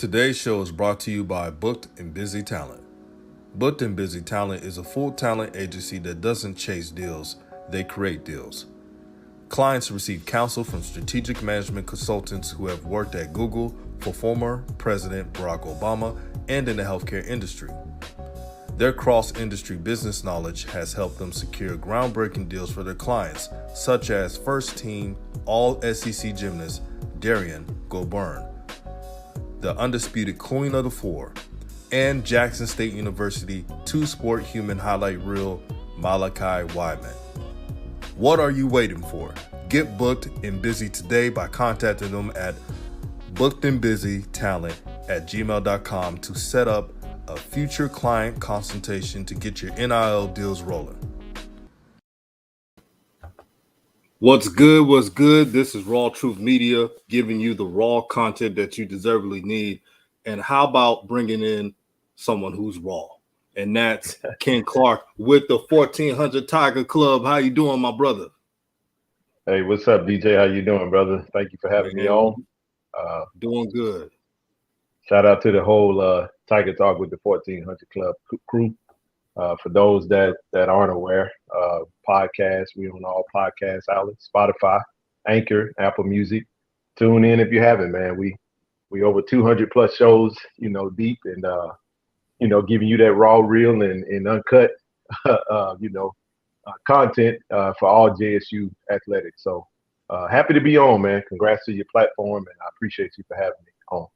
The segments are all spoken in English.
Today's show is brought to you by Booked and Busy Talent. Booked and Busy Talent is a full talent agency that doesn't chase deals, they create deals. Clients receive counsel from strategic management consultants who have worked at Google for former President Barack Obama and in the healthcare industry. Their cross-industry business knowledge has helped them secure groundbreaking deals for their clients, such as first-team All-SEC gymnast Darian Goburn, the undisputed queen of the four, and Jackson State University two-sport human highlight reel Malachi Wyman. What are you waiting for? Get booked and busy today by contacting them at bookedandbusytalent@gmail.com to set up a future client consultation to get your NIL deals rolling. What's good? What's good? This is RawTruth Media giving you the raw content that you deservedly need. And how about bringing in someone who's raw? And that's Ken Clark with the 1400 Tiger Club. How you doing, my brother? Hey, what's up, DJ? How you doing, brother? Thank you for having me on. Doing good. Shout out to the whole Tiger Talk with the 1400 Club crew. For those that aren't aware, podcast, we on all podcast outlets, Spotify, Anchor, Apple Music. Tune in if you haven't, man. We over 200 plus shows, deep and giving you that raw, real, and uncut, content for all JSU athletics. So happy to be on, man. Congrats to your platform, and I appreciate you for having me on.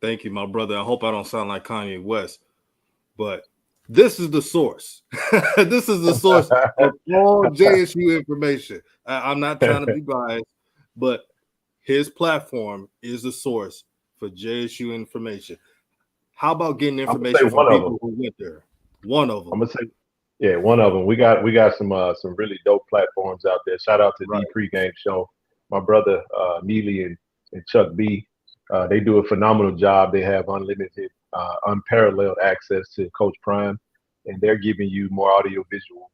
Thank you, my brother. I hope I don't sound like Kanye West, but this is the source. This is the source of all JSU information. I'm not trying to be biased, but his platform is the source for JSU information. How about getting information from people who went there? One of them. I'm gonna say, yeah, one of them. We got some really dope platforms out there. Shout out to the Pregame Show. My brother Neely and Chuck B. They do a phenomenal job. They have unlimited, unparalleled access to Coach Prime, and they're giving you more audio visual.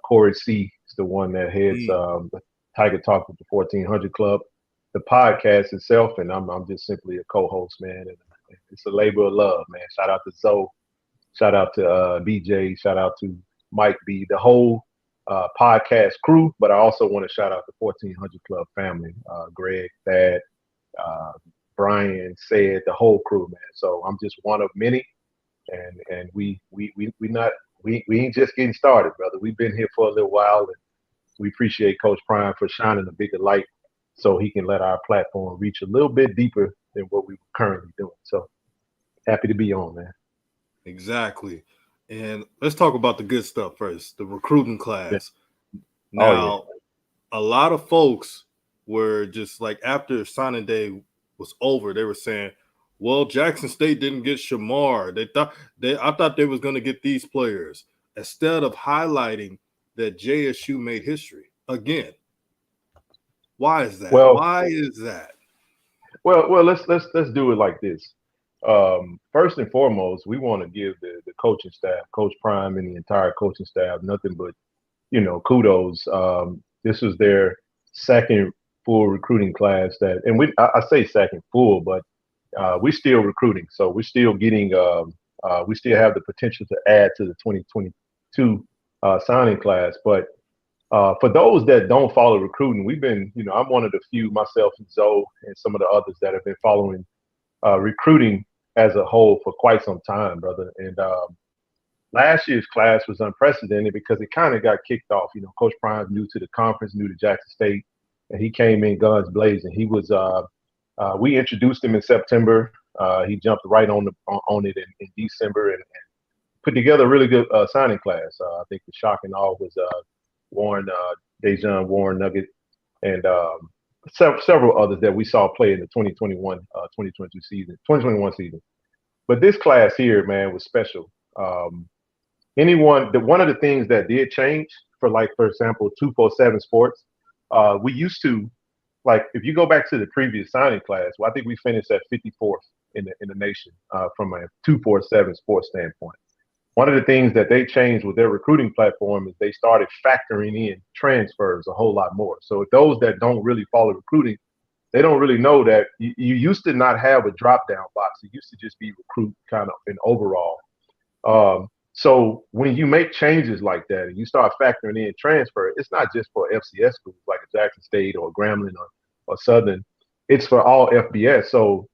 Corey C. is the one that heads the Tiger Talk with the 1400 Club, the podcast itself, and I'm just simply a co-host, man. And it's a labor of love, man. Shout out to Zoe, shout out to BJ, shout out to Mike B, the whole podcast crew. But I also want to shout out the 1400 Club family, Greg, Thad, Brian, said the whole crew, man. So I'm just one of many, and we ain't just getting started, brother. We've been here for a little while, and we appreciate Coach Prime for shining a bigger light so he can let our platform reach a little bit deeper than what we're currently doing. So happy to be on, man. Exactly. And let's talk about the good stuff first, the recruiting class. Yeah. Now, a lot of folks were just like, after signing day was over, they were saying, well, Jackson State didn't get Shamar. I thought they was going to get these players, instead of highlighting that JSU made history again. Why is that? Why is that? Well, let's do it like this. First and foremost, we want to give the coaching staff, Coach Prime and the entire coaching staff, nothing but, kudos. This was their second full recruiting class and I say second full, but we're still recruiting. So we're still getting, we still have the potential to add to the 2022 signing class. But for those that don't follow recruiting, we've been, I'm one of the few, myself and Zoe and some of the others that have been following recruiting as a whole for quite some time, brother. And last year's class was unprecedented because it kind of got kicked off. Coach Prime new to the conference, new to Jackson State, and he came in guns blazing. He was, we introduced him in September. He jumped right on it in December and put together a really good signing class. I think the shock and all was Warren, Dejan Warren Nugget, and several others that we saw play in the 2021 season. But this class here, man, was special. One of the things that did change for example, 247 Sports, we used to, if you go back to the previous signing class, I think we finished at 54th in the nation from a 247 Sports standpoint. One of the things that they changed with their recruiting platform is they started factoring in transfers a whole lot more. So those that don't really follow recruiting, they don't really know that you used to not have a drop down box. It used to just be recruit kind of an overall. So when you make changes like that and you start factoring in transfer, it's not just for FCS schools like a Jackson State or Grambling or Southern. It's for all FBS. So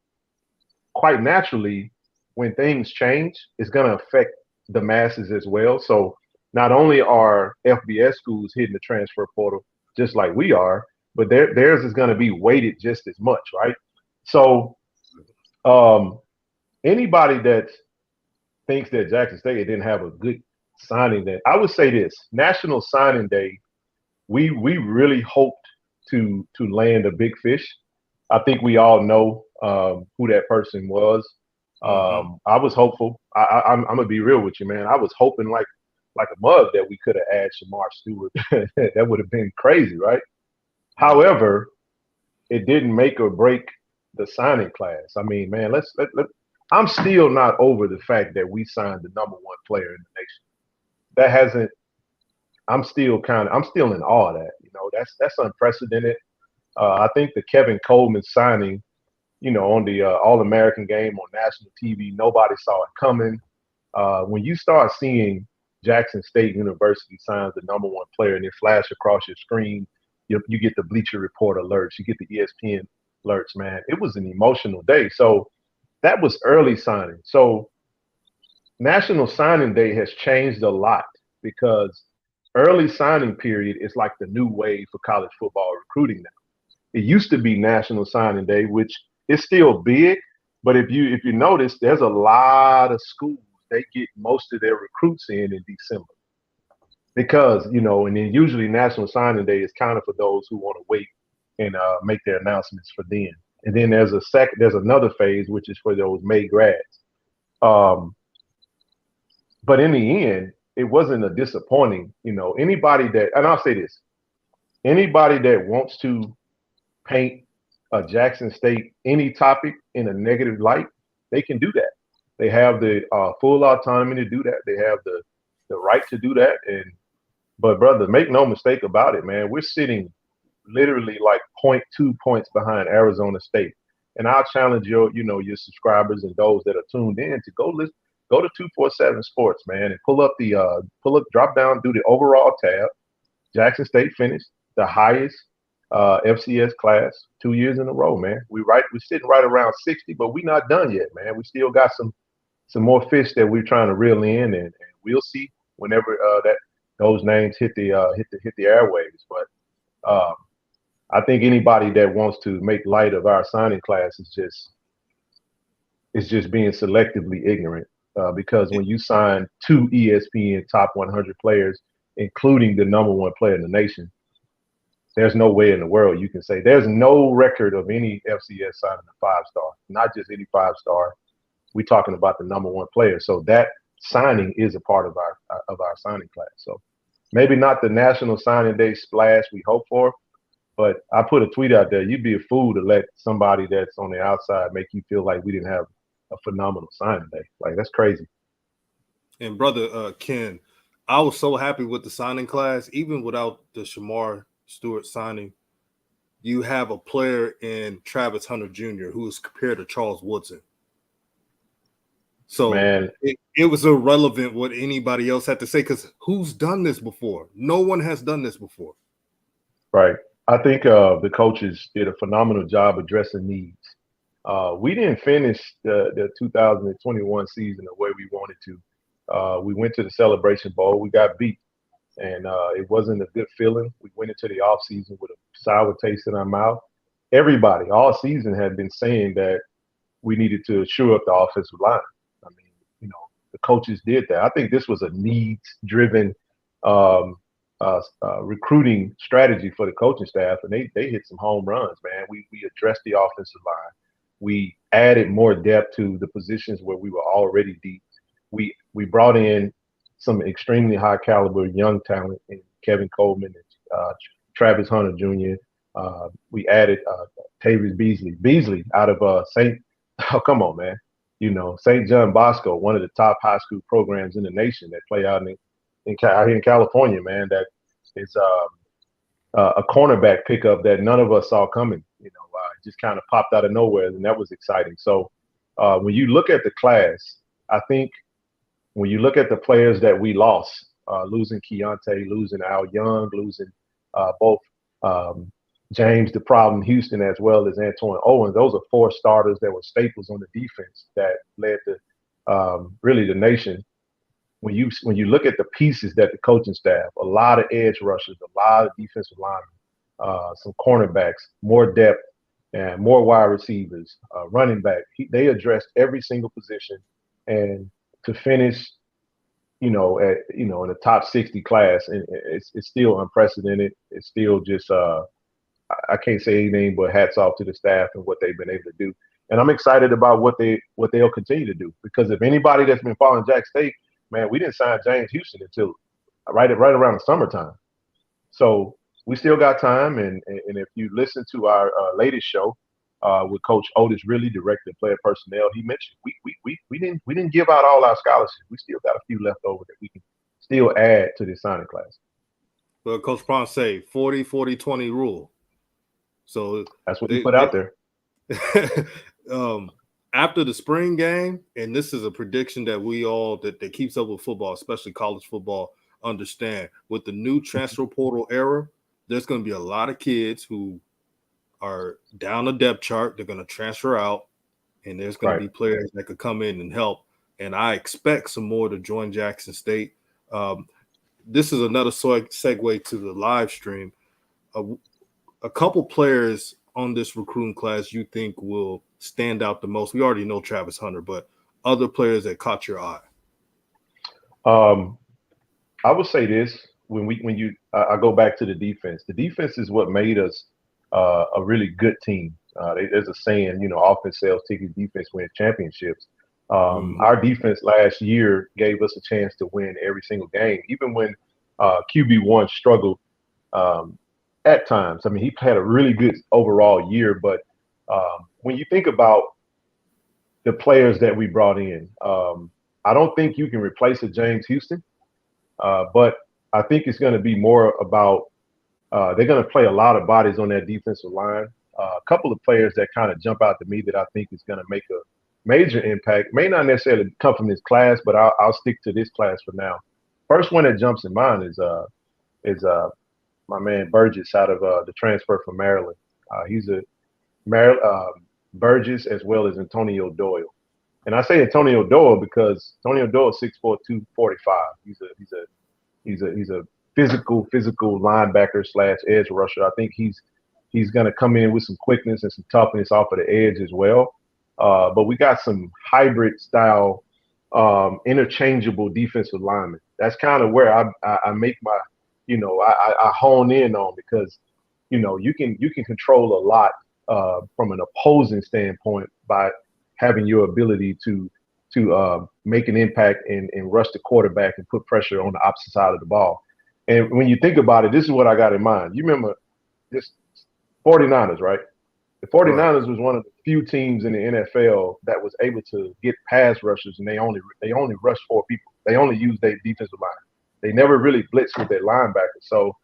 quite naturally, when things change, it's going to affect the masses as well. So not only are FBS schools hitting the transfer portal just like we are, but theirs is going to be weighted just as much, right? So um, anybody that thinks that Jackson State didn't have a good signing day, I would say this: National Signing Day, we really hoped to land a big fish. I think we all know who that person was. I was hopeful. I'm gonna be real with you, man. I was hoping like a mug that we could have added Shamar Stewart. That would have been crazy, right? However, it didn't make or break the signing class. I mean, man, I'm still not over the fact that we signed the number one player in the nation. That hasn't. I'm still in awe of that. You know, that's unprecedented. I think the Kevin Coleman signing, you know, on the All-American game on national TV, nobody saw it coming. When you start seeing Jackson State University signs the number one player and it flash across your screen, you get the Bleacher Report alerts, you get the ESPN alerts, man. It was an emotional day. So that was early signing. So National Signing Day has changed a lot because early signing period is like the new wave for college football recruiting now. It used to be National Signing Day, which is still big, but if you notice, there's a lot of schools, they get most of their recruits in December because, you know, and then usually National Signing Day is kind of for those who want to wait and make their announcements for then. And then there's another phase, which is for those May grads. But in the end, it wasn't a disappointing, you know, anybody that, and I'll say this, anybody that wants to paint a Jackson State any topic in a negative light, they can do that. They have the full autonomy to do that. They have the right to do that. But brother, make no mistake about it, man. We're sitting literally like 0.2 points behind Arizona State. And I'll challenge your subscribers and those that are tuned in to go to 247 Sports, man, and drop down, do the overall tab. Jackson State finished the highest FCS class 2 years in a row, man. We're sitting right around 60, but we're not done yet, man. We still got some more fish that we're trying to reel in, and we'll see whenever that those names hit the airwaves. But I think anybody that wants to make light of our signing class is just being selectively ignorant. Because when you sign 2 ESPN top 100 players, including the number one player in the nation, there's no way in the world you can say there's no record of any FCS signing a 5-star, not just any 5-star. We're talking about the number one player. So that signing is a part of our signing class. So maybe not the National Signing Day splash we hope for, but I put a tweet out there. You'd be a fool to let somebody that's on the outside make you feel like we didn't have a phenomenal signing day. Like, that's crazy. And brother Ken, I was so happy with the signing class, even without the Shamar Stewart signing. You have a player in Travis Hunter Jr. who is compared to Charles Woodson. So man, it was irrelevant what anybody else had to say, because who's done this before? No one has done this before. Right. I think the coaches did a phenomenal job addressing needs. We didn't finish the 2021 season the way we wanted to. We went to the Celebration Bowl. We got beat, and it wasn't a good feeling. We went into the offseason with a sour taste in our mouth. Everybody all season had been saying that we needed to shore up the offensive line. I mean, you know, the coaches did that. I think this was a needs-driven recruiting strategy for the coaching staff, and they hit some home runs, man. We addressed the offensive line. We added more depth to the positions where we were already deep. We brought in some extremely high caliber young talent in Kevin Coleman and Travis Hunter Jr. We added Tavis Beasley out of St. Oh, come on, man. You know, St. John Bosco, one of the top high school programs in the nation that play out here in California, man. That is a cornerback pickup that none of us saw coming. You know, just kind of popped out of nowhere, and that was exciting. So when you look at the class, I think when you look at the players that we lost, losing Keontae, losing Al Young, losing both James the Problem Houston as well as Antoine Owens, those are 4 starters that were staples on the defense that led to really the nation. When you look at the pieces that the coaching staff, a lot of edge rushers, a lot of defensive linemen, some cornerbacks, more depth, and more wide receivers, running back. They addressed every single position, and to finish, in the top 60 class, and it's still unprecedented. It's still just I can't say anything but hats off to the staff and what they've been able to do. And I'm excited about what they'll continue to do, because if anybody that's been following Jack State, man, we didn't sign James Houston until right around the summertime. So we still got time. And if you listen to our latest show with Coach Otis Riley, director of player personnel, he mentioned we didn't give out all our scholarships. We still got a few left over that we can still add to this signing class. Well, Coach Prime say 40-40-20 rule. So that's what he put out there. After the spring game, and this is a prediction that we all that keeps up with football, especially college football, understand, with the new transfer portal era, there's going to be a lot of kids who are down the depth chart. They're going to transfer out, and there's going to be players that could come in and help. And I expect some more to join Jackson State. This is another segue to the live stream. A couple players on this recruiting class you think will stand out the most? We already know Travis Hunter, but other players that caught your eye? I would say this: I go back to the defense. The defense is what made us a really good team. There's a saying, offense sells tickets, defense wins championships. Our defense last year gave us a chance to win every single game, even when QB1 struggled at times. I mean, he had a really good overall year, but when you think about the players that we brought in, I don't think you can replace a James Houston, but I think it's going to be more about they're going to play a lot of bodies on that defensive line. A couple of players that kind of jump out to me that I think is going to make a major impact, may not necessarily come from this class, but I'll stick to this class for now. First one that jumps in mind is my man Burgess out of the transfer from Maryland. He's a Burgess as well as Antonio Doyle. And I say Antonio Doyle because Antonio Doyle is 6'4", 245. He's a physical linebacker / edge rusher. I think he's going to come in with some quickness and some toughness off of the edge as well. But we got some hybrid style, interchangeable defensive linemen. That's kind of where I make my, I hone in on, because, you can control a lot from an opposing standpoint by having your ability to make an impact and rush the quarterback and put pressure on the opposite side of the ball. And when you think about it, this is what I got in mind. You remember this 49ers, right? The 49ers was one of the few teams in the NFL that was able to get pass rushers, and they only rushed 4 people. They only used their defensive line. They never really blitzed with their linebackers. So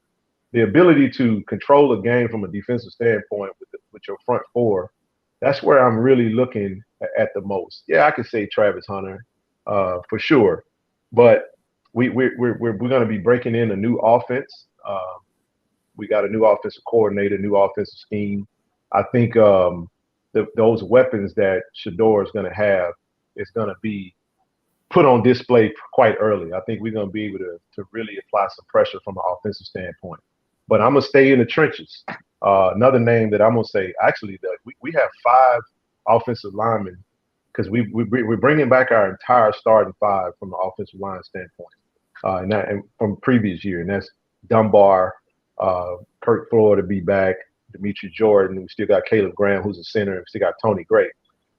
the ability to control a game from a defensive standpoint with your front 4, that's where I'm really looking at the most. Yeah, I could say Travis Hunter for sure, but we're going to be breaking in a new offense. We got a new offensive coordinator, new offensive scheme. I think those weapons that Shador is going to have is going to be put on display quite early. I think we're going to be able to really apply some pressure from an offensive standpoint. But I'm going to stay in the trenches. Another name that I'm going to say, actually, we have 5 offensive linemen, because we're bringing back our entire starting 5 from the offensive line standpoint, and from previous year. And that's Dunbar, Kirk Floyd to be back, Demetri Jordan. We still got Caleb Graham, who's a center, and we still got Tony Gray.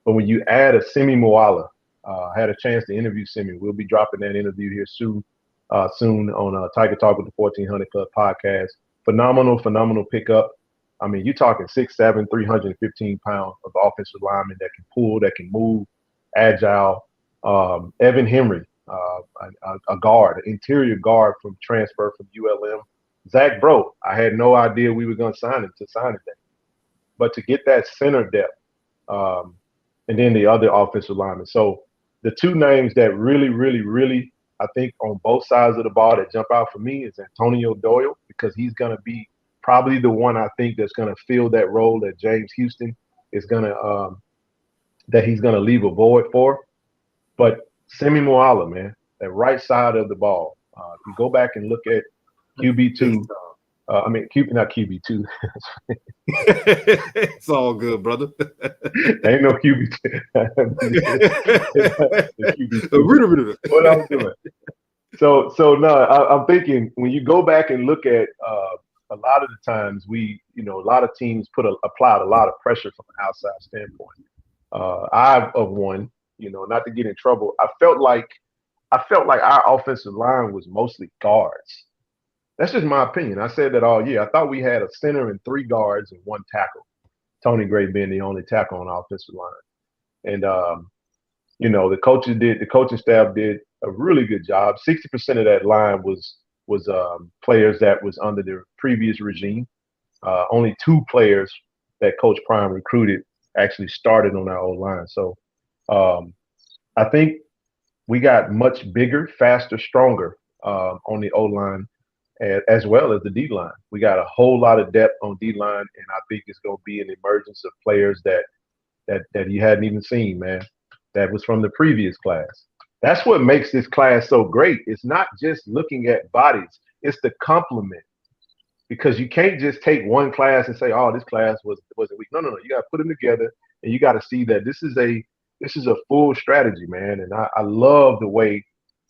But when you add a Semi Moala, I had a chance to interview Semi. We'll be dropping that interview here soon on Tiger Talk with the 1400 Club podcast. Phenomenal pickup. I mean, you're talking 6'7", 315 pounds of offensive lineman that can pull, that can move, agile. Evan Henry, a guard, an interior guard from transfer from ULM. Zach Bro, I had no idea we were going to sign him day. but to get that center depth, and then the other offensive linemen. So the two names that really, really, really, I think on both sides of the ball that jump out for me is Antonio Doyle, because he's going to be probably the one I think that's going to fill that role that James Houston is going to that he's going to leave a void for. But Semi Moala, man, that right side of the ball. If you go back and look at QB2, not QB2. It's all good, brother. Ain't no QB2. QB2. What I'm doing. So no, I'm thinking when you go back and look at a lot of the times a lot of teams applied a lot of pressure from an outside standpoint. I've of one, not to get in trouble. I felt like our offensive line was mostly guards. That's just my opinion. I said that all year. I thought we had a center and 3 guards and 1 tackle. Tony Gray being the only tackle on the offensive line. And the coaching staff did a really good job. 60% of that line was players that was under the previous regime. Only 2 players that Coach Prime recruited actually started on our O-line. So I think we got much bigger, faster, stronger on the O-line as well as the D-line. We got a whole lot of depth on D-line, and I think it's going to be an emergence of players that you hadn't even seen, man, that was from the previous class. That's what makes this class so great. It's not just looking at bodies. It's the complement, because you can't just take one class and say, oh, this class wasn't weak. No. You got to put them together, and you got to see that this is a full strategy, man. And I love the way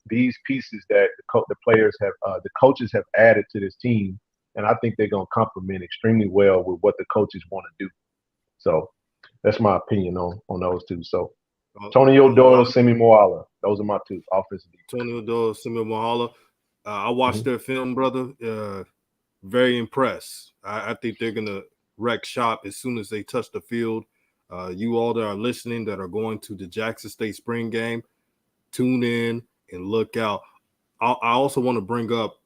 these pieces that the players have, the coaches have added to this team, and I think they're going to complement extremely well with what the coaches want to do. So that's my opinion on those two. So Antonio Doyle, Semi Moala, those are my 2 offensive. Antonio Doyle, Semi Moala. I watched their film, brother. Very impressed. I think they're going to wreck shop as soon as they touch the field. You all that are listening that are going to the Jackson State spring game, tune in and look out. I also want to bring up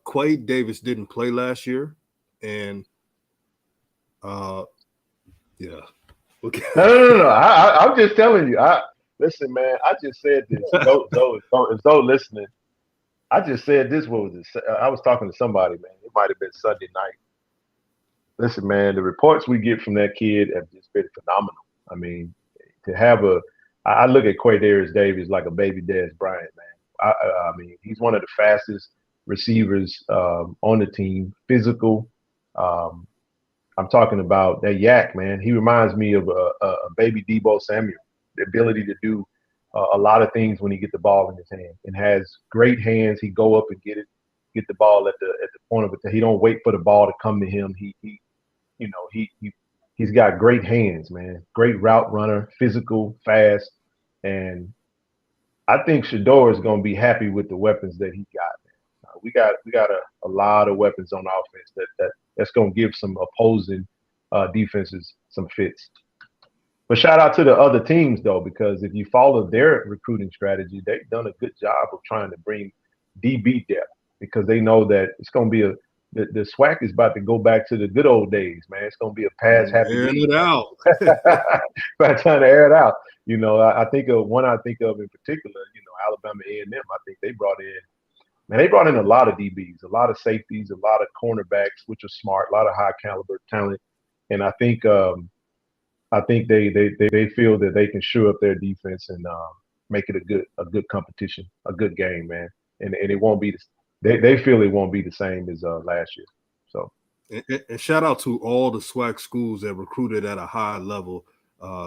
Quade Davis didn't play last year, and yeah. Okay. No. I'm just telling you. Listen, man. I just said this. Zoe listening. I just said this. What was it? I was talking to somebody, man. It might have been Sunday night. Listen, man. The reports we get from that kid have just been phenomenal. I mean, to have I look at Quay Davis like a baby Dez Bryant, man. I mean, he's one of the fastest receivers on the team. Physical. I'm talking about that yak, man. He reminds me of a baby Deebo Samuel. The ability to do a lot of things when he gets the ball in his hand, and has great hands. He go up and get the ball at the point of it. He don't wait for the ball to come to him. He's got great hands, man. Great route runner, physical, fast, and I think Shador is going to be happy with the weapons that he got. We got a lot of weapons on offense that's going to give some opposing defenses some fits. But shout out to the other teams, though, because if you follow their recruiting strategy, they've done a good job of trying to bring DB depth, because they know that it's going to be the SWAC is about to go back to the good old days, man. It's going to be a pass happy. Airing it out. By trying to air it out. I think of one in particular, Alabama A&M. I think they brought in a lot of DBs, a lot of safeties, a lot of cornerbacks, which are smart, a lot of high caliber talent. And I think they feel that they can shore up their defense and make it a good competition, a good game, man. And it won't be they feel it won't be the same as last year. So and shout out to all the SWAC schools that recruited at a high level.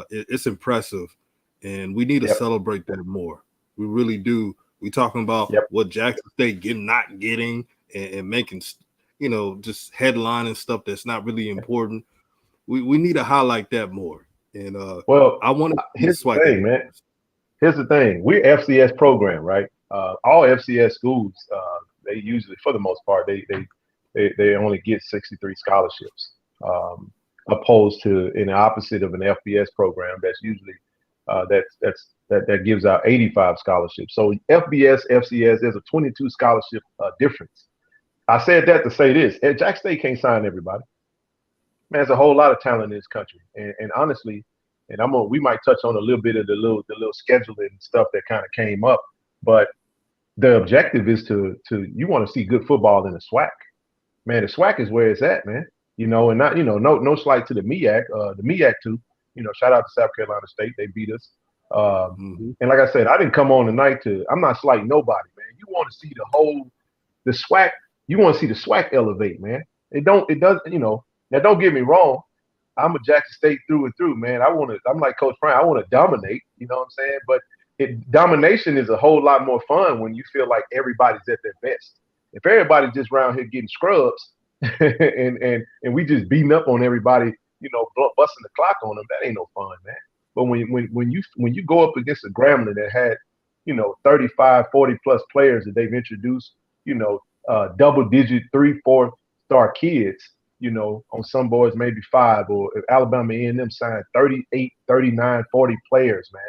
It's impressive, and we need to celebrate that more. We really do. We talking about what Jackson State not getting and making, just headline and stuff that's not really important. We need to highlight that more. And I want to. Here's the thing, man. Here's the thing. We're FCS program, right? All FCS schools, they usually, for the most part, they only get 63 scholarships, opposed to in the opposite of an FBS program that's usually that gives out 85 scholarships. So FBS, FCS, there's a 22 scholarship difference. I said that to say this: Jack State can't sign everybody. Man, there's a whole lot of talent in this country, and honestly, and we might touch on a little bit of the little scheduling stuff that kind of came up, but the objective is to you want to see good football in the SWAC. Man, the SWAC is where it's at, man. And not no slight to the MEAC, the MEAC too. Shout out to South Carolina State, they beat us. And like I said, I didn't come on tonight I'm not slighting nobody, man. You want to see the SWAC. You want to see the SWAC elevate, man. It does. Now don't get me wrong. I'm a Jackson State through and through, man. I'm like Coach Bryant. I want to dominate. You know what I'm saying? But domination is a whole lot more fun when you feel like everybody's at their best. If everybody's just around here getting scrubs and we just beating up on everybody, busting the clock on them, that ain't no fun, man. But when you go up against a Grambling that had, 35, 40 plus players that they've introduced, double digit 3-4 star kids, on some boards maybe 5, or if Alabama A&M signed 38, 39, 40 players, man.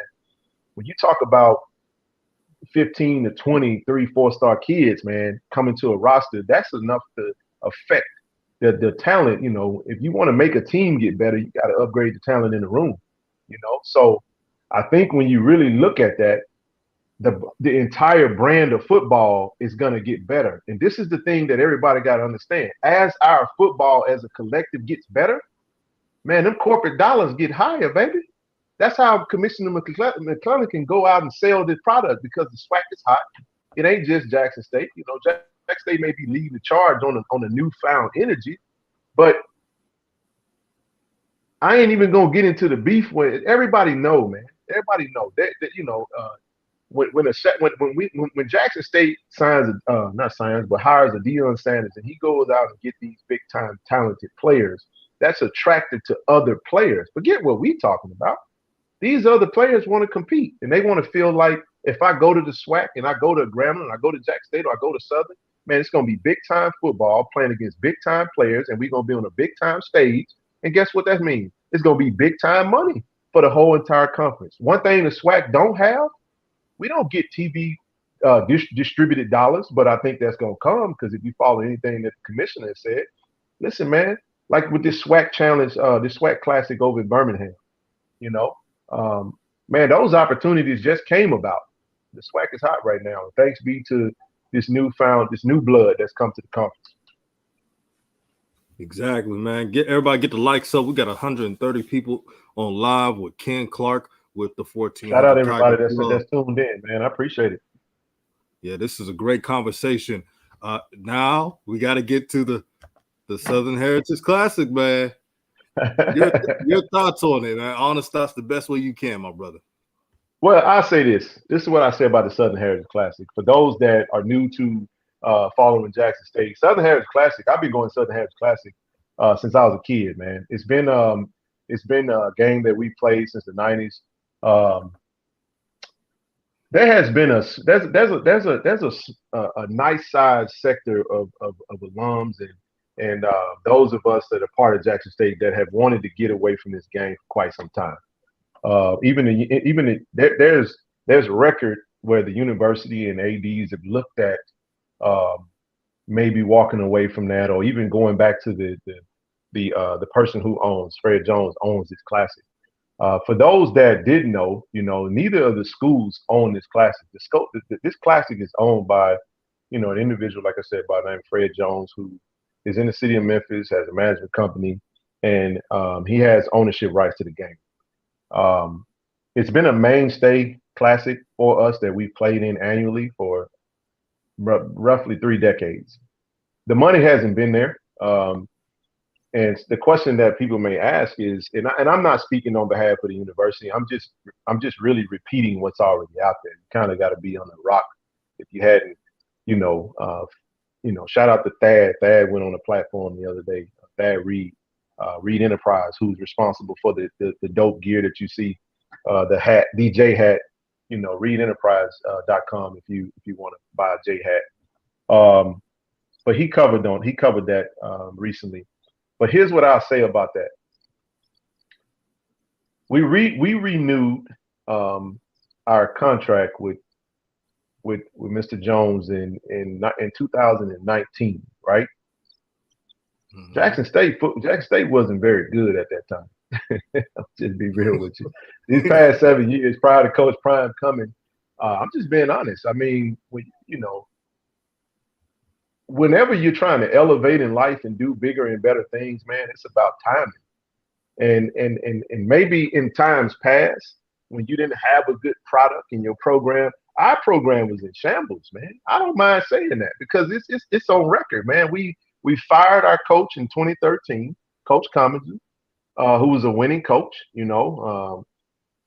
When you talk about 15 to 20, 3-4 star kids, man, coming to a roster, that's enough to affect the talent. If you want to make a team get better, you got to upgrade the talent in the room, So I think when you really look at that, the entire brand of football is going to get better. And this is the thing that everybody got to understand. As our football as a collective gets better, man, them corporate dollars get higher, baby. That's how Commissioner McClellan can go out and sell this product, because the SWAC is hot. It ain't just Jackson State. Jackson State may be leading the charge on a newfound energy, but I ain't even gonna get into the beef when everybody know, man. Everybody know that when Jackson State hires a Deion Sanders and he goes out and get these big time talented players, that's attracted to other players. Forget what we talking about. These other players want to compete, and they want to feel like if I go to the SWAC and I go to Grambling and I go to Jackson State or I go to Southern, man, it's going to be big time football playing against big time players, and we're going to be on a big time stage. And guess what that means? It's going to be big time money for the whole entire conference. One thing the SWAC don't have, we don't get TV distributed dollars, but I think that's going to come, because if you follow anything that the commissioner has said, listen, man, like with this SWAC challenge, this SWAC classic over in Birmingham, man, those opportunities just came about. The SWAC is hot right now. Thanks be to this new blood that's come to the conference. Exactly, man. Everybody get the likes up. We got 130 people on live with Ken Clark with the 14. Shout out everybody that's tuned in, man. I appreciate it. Yeah, this is a great conversation. Now we got to get to the Southern Heritage Classic, man. Your thoughts on it, man. Honest thoughts, the best way you can, my brother. Well, I'll say this. This is what I say about the Southern Heritage Classic. For those that are new to following Jackson State, Southern Heritage Classic, I've been going Southern Heritage Classic since I was a kid, man. It's been a game that we played since the 90s. There has been there's a nice sized sector of alums and those of us that are part of Jackson State that have wanted to get away from this game for quite some time. There's a record where the university and ADs have looked at maybe walking away from that, or even going back to the person who Fred Jones owns this classic. For those that didn't know, neither of the schools own this classic. This classic is owned by, an individual, like I said, by the name of Fred Jones, who is in the city of Memphis, has a management company, and he has ownership rights to the game. It's been a mainstay classic for us that we've played in annually for roughly 3 decades. The money hasn't been there. And the question that people may ask is, and I'm not speaking on behalf of the university. I'm just really repeating what's already out there. You kind of got to be on the rock if you hadn't, shout out to Thad. Thad went on the platform the other day. Thad Reed Enterprise, who's responsible for the dope gear that you see, the hat, DJ hat, reedenterprise.com if you want to buy a J hat. But he covered that recently. But here's what I'll say about that. We renewed our contract with Mr. Jones in 2019, right? Jackson State wasn't very good at that time. I'll just be real with you. These past 7 years prior to Coach Prime coming, I'm just being honest. I mean, whenever you're trying to elevate in life and do bigger and better things, man, it's about timing. And maybe in times past, when you didn't have a good product in your program, our program was in shambles, man. I don't mind saying that because it's on record, man. We fired our coach in 2013, Coach Cummings, who was a winning coach,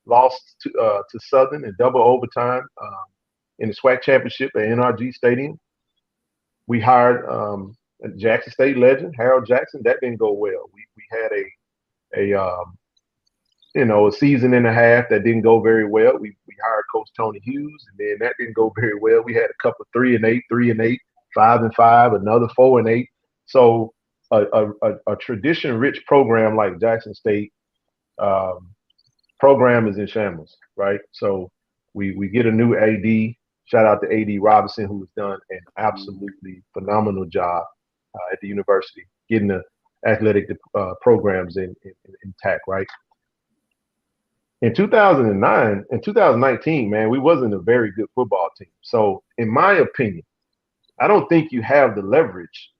lost to Southern in double overtime in the SWAC championship at NRG Stadium. We hired a Jackson State legend, Harold Jackson. That didn't go well. We had a season and a half that didn't go very well. We hired Coach Tony Hughes, and then that didn't go very well. We had a couple 3-8, 3-8, 5-5, another 4-8. So a tradition-rich program like Jackson State program is in shambles, right? So we get a new AD. Shout out to AD Robinson, who has done an absolutely phenomenal job at the university, getting the athletic programs intact, right? In 2019, man, we wasn't a very good football team. So in my opinion, I don't think you have the leverage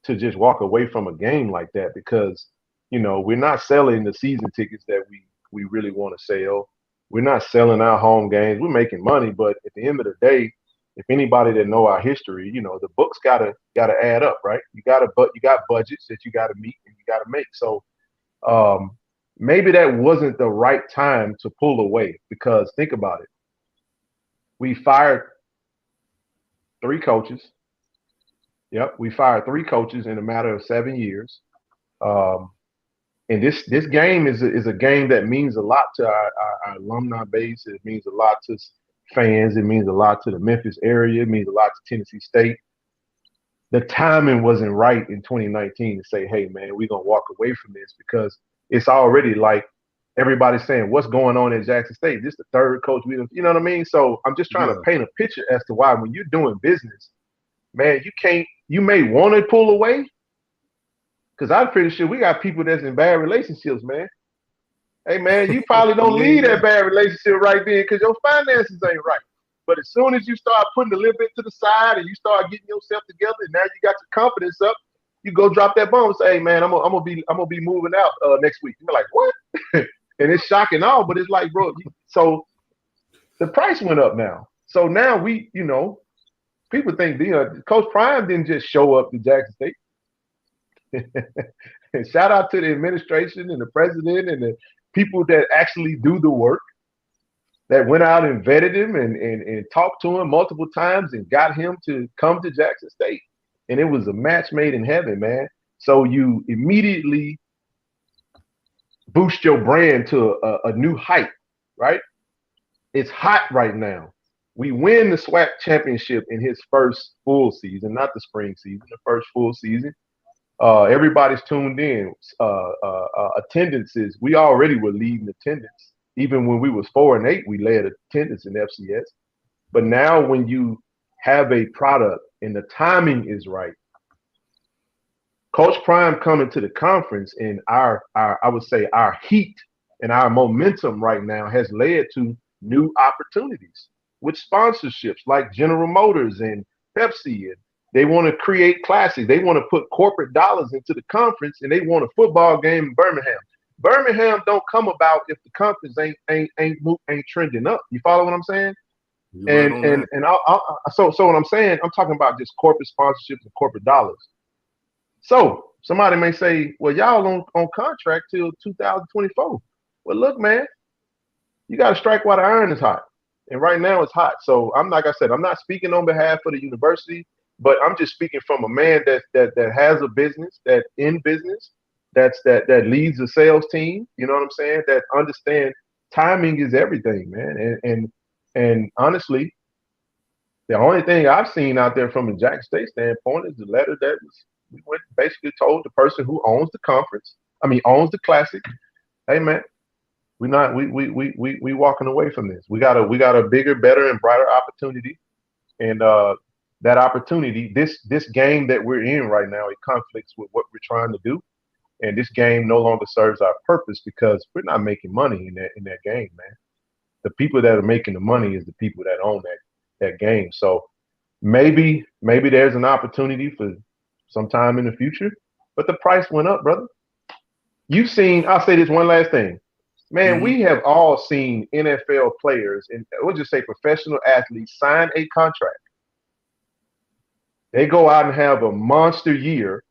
to just walk away from a game like that because, we're not selling the season tickets that we really want to sell. We're not selling our home games. We're making money, but at the end of the day, if anybody that know our history, the books gotta add up, right? You got budgets that you gotta meet and you gotta make. So maybe that wasn't the right time to pull away because think about it. We fired 3 coaches. Yep, we fired 3 coaches in a matter of 7 years. And this game is a game that means a lot to our alumni base. It means a lot to fans. It means a lot to the Memphis area. It means a lot to Tennessee State. The timing wasn't right in 2019 to say, hey, man, we're going to walk away from this because it's already like everybody's saying, what's going on at Jackson State? This is the 3rd coach. You know what I mean? So I'm just trying to paint a picture as to why when you're doing business, man, you may want to pull away. Because I'm pretty sure we got people that's in bad relationships, man. Hey, man, you probably don't leave that bad relationship right then because your finances ain't right. But as soon as you start putting a little bit to the side and you start getting yourself together and now you got your confidence up, you go drop that bomb and say, hey, man, I'm gonna be moving out next week. You're like, what? And it's shocking all, but it's like, bro, so the price went up now. So now people think Coach Prime didn't just show up to Jackson State. And shout out to the administration and the president and the people that actually do the work that went out and vetted him and talked to him multiple times and got him to come to Jackson State. And it was a match made in heaven, man. So you immediately boost your brand to a new height, right? It's hot right now. We win the SWAC championship in his first full season, not the spring season, the first full season. Everybody's tuned in. Attendances, we already were leading attendance. Even when we was 4-8, we led attendance in FCS. But now when you have a product and the timing is right, Coach Prime coming to the conference and I would say our heat and our momentum right now has led to new opportunities with sponsorships like General Motors and Pepsi, and they want to create classics. They want to put corporate dollars into the conference, and they want a football game in Birmingham. Birmingham don't come about if the conference ain't trending up. You follow what I'm saying? So what I'm saying, I'm talking about just corporate sponsorships and corporate dollars. So somebody may say, well, y'all on contract till 2024. Well, look, man, you got to strike while the iron is hot. And right now it's hot. So I'm like I said, I'm not speaking on behalf of the university, but I'm just speaking from a man that has a business, that leads a sales team. You know what I'm saying? That understand timing is everything, man. And honestly, the only thing I've seen out there from a Jackson State standpoint is the letter that we went basically told the person who owns the conference, owns the classic, hey man, we walking away from this. We got a bigger, better, and brighter opportunity. And that opportunity. This game that we're in right now, it conflicts with what we're trying to do. And this game no longer serves our purpose because we're not making money in that game, man. The people that are making the money is the people that own that game. So maybe there's an opportunity for sometime in the future, but the price went up, brother. You've seen, I'll say this one last thing. Man, we have all seen NFL players, and we'll just say professional athletes, sign a contract. They go out and have a monster year,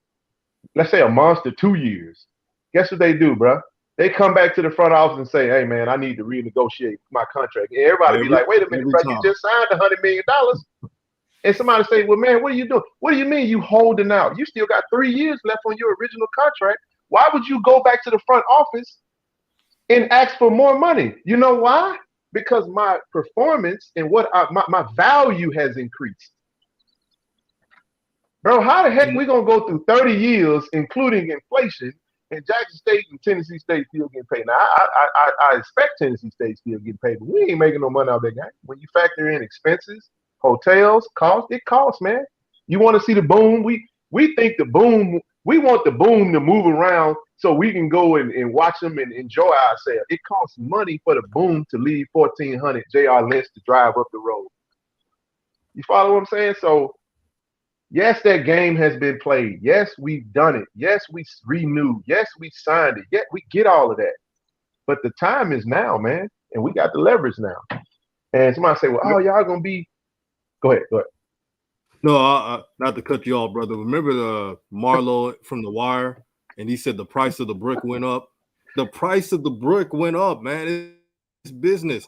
let's say a monster 2 years. Guess what they do, bro? They come back to the front office and say, hey, man, I need to renegotiate my contract. And everybody be like, wait a minute, bro, you just signed $100 million. And somebody say, well, man, what are you doing? What do you mean you holding out? You still got 3 years left on your original contract. Why would you go back to the front office and ask for more money? You know why? Because my performance and what my value has increased. Bro, how the heck we gonna go through 30 years, including inflation, and Jackson State and Tennessee State still getting paid? Now, I expect Tennessee State still getting paid, but we ain't making no money out of that game. When you factor in expenses, hotels, cost, it costs, man. You want to see the boom? We think the boom. We want the boom to move around so we can go and watch them and enjoy ourselves. It costs money for the boom to leave 1,400 J.R. Lynch to drive up the road. You follow what I'm saying? So, yes, that game has been played. Yes, we've done it. Yes, we renewed. Yes, we signed it. Yes, we get all of that. But the time is now, man, and we got the leverage now. And somebody say, well, oh, y'all going to be – go ahead. No, not to cut you off, brother. Remember the Marlo from The Wire, and he said the price of the brick went up. The price of the brick went up, man. It's business.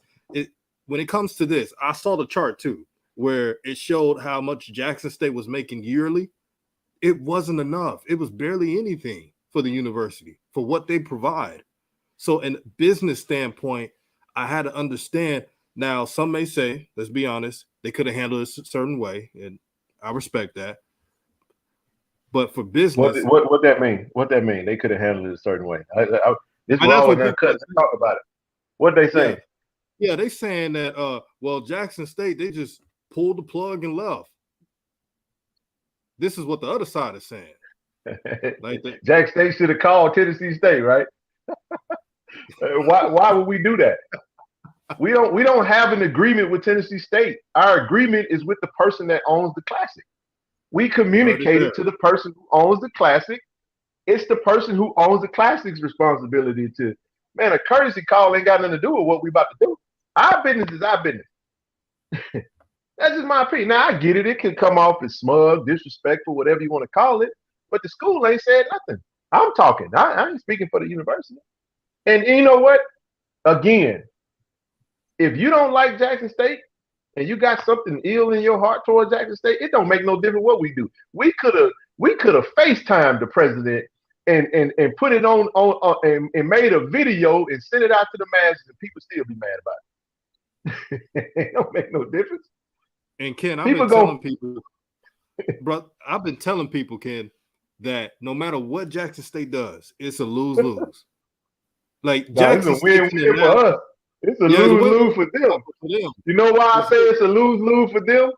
When it comes to this, I saw the chart too, where it showed how much Jackson State was making yearly. It wasn't enough. It was barely anything for the university for what they provide. So, in a business standpoint, I had to understand. Now, some may say, let's be honest, they could have handled it a certain way, and I respect that. But for business, what that mean? What that mean? They could have handled it a certain way. This was all uncut. Let's talk about it. What they saying? Yeah, they saying that. Well, Jackson State, they just pulled the plug and left. This is what the other side is saying. Like Jackson State should have called Tennessee State, right? Why would we do that? We don't have an agreement with Tennessee State. Our agreement is with the person that owns the Classic. We communicated to the person who owns the Classic. It's the person who owns the Classic's responsibility to, man, a courtesy call ain't got nothing to do with what we about to do. Our business is our business. That's just my opinion. Now, I get it. It can come off as smug, disrespectful, whatever you want to call it. But the school ain't said nothing. I'm talking. I ain't speaking for the university. And you know what? Again, if you don't like Jackson State and you got something ill in your heart towards Jackson State, it don't make no difference what we do. We could have FaceTimed the president and put it on and made a video and sent it out to the masses, and people still be mad about it. It don't make no difference. And Ken, I've been telling people, bro, Ken, that no matter what Jackson State does, it's a lose-lose. Like Jackson State for us. It's a lose-lose for them. You know why I say it's a lose-lose for them?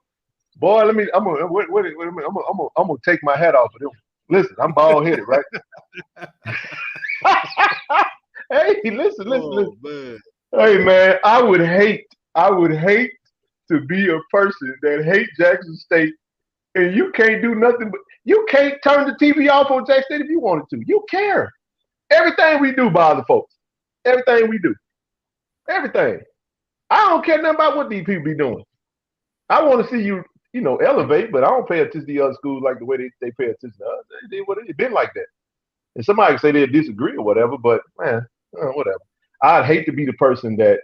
Boy, I'm gonna take my hat off for them. Listen, I'm bald-headed, right? Hey, listen. Man. Hey, man, I would hate to be a person that hates Jackson State, and you can't do nothing but you can't turn the TV off on Jackson State if you wanted to. You care. Everything we do bothers folks. Everything we do. Everything. I don't care nothing about what these people be doing. I want to see you elevate, but I don't pay attention to the other schools like the way they pay attention to us. It's been like that. And somebody can say they disagree or whatever, but man, whatever. I'd hate to be the person that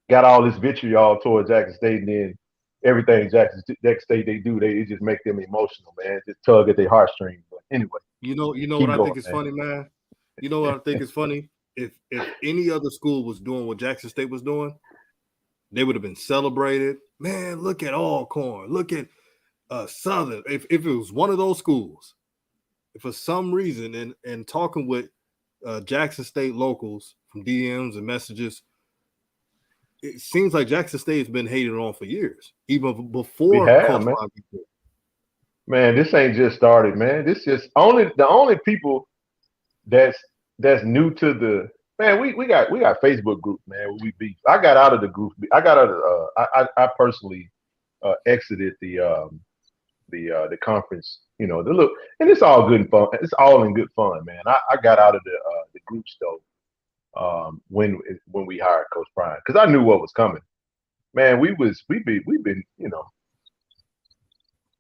got all this vitriol towards Jackson State, and then everything Jackson State they do, it just make them emotional, man. It just tug at their heartstrings. But anyway, you know what I think is funny, man. You know what I think is funny? If any other school was doing what Jackson State was doing, they would have been celebrated. Man, look at Alcorn. Look at Southern. If it was one of those schools, if for some reason, and talking with Jackson State locals from DMs and messages, it seems like Jackson State's been hated on for years, even We before have, Coach man. Prime. Man, this ain't just started, man. This just the only people that's new to the man. We got Facebook groups, man. Where we beef. I got out of the group. I got out of. I personally exited the conference. You know, the look, and it's all good and fun. It's all in good fun, man. I got out of the groups though when we hired Coach Prime because I knew what was coming. Man, we've been you know,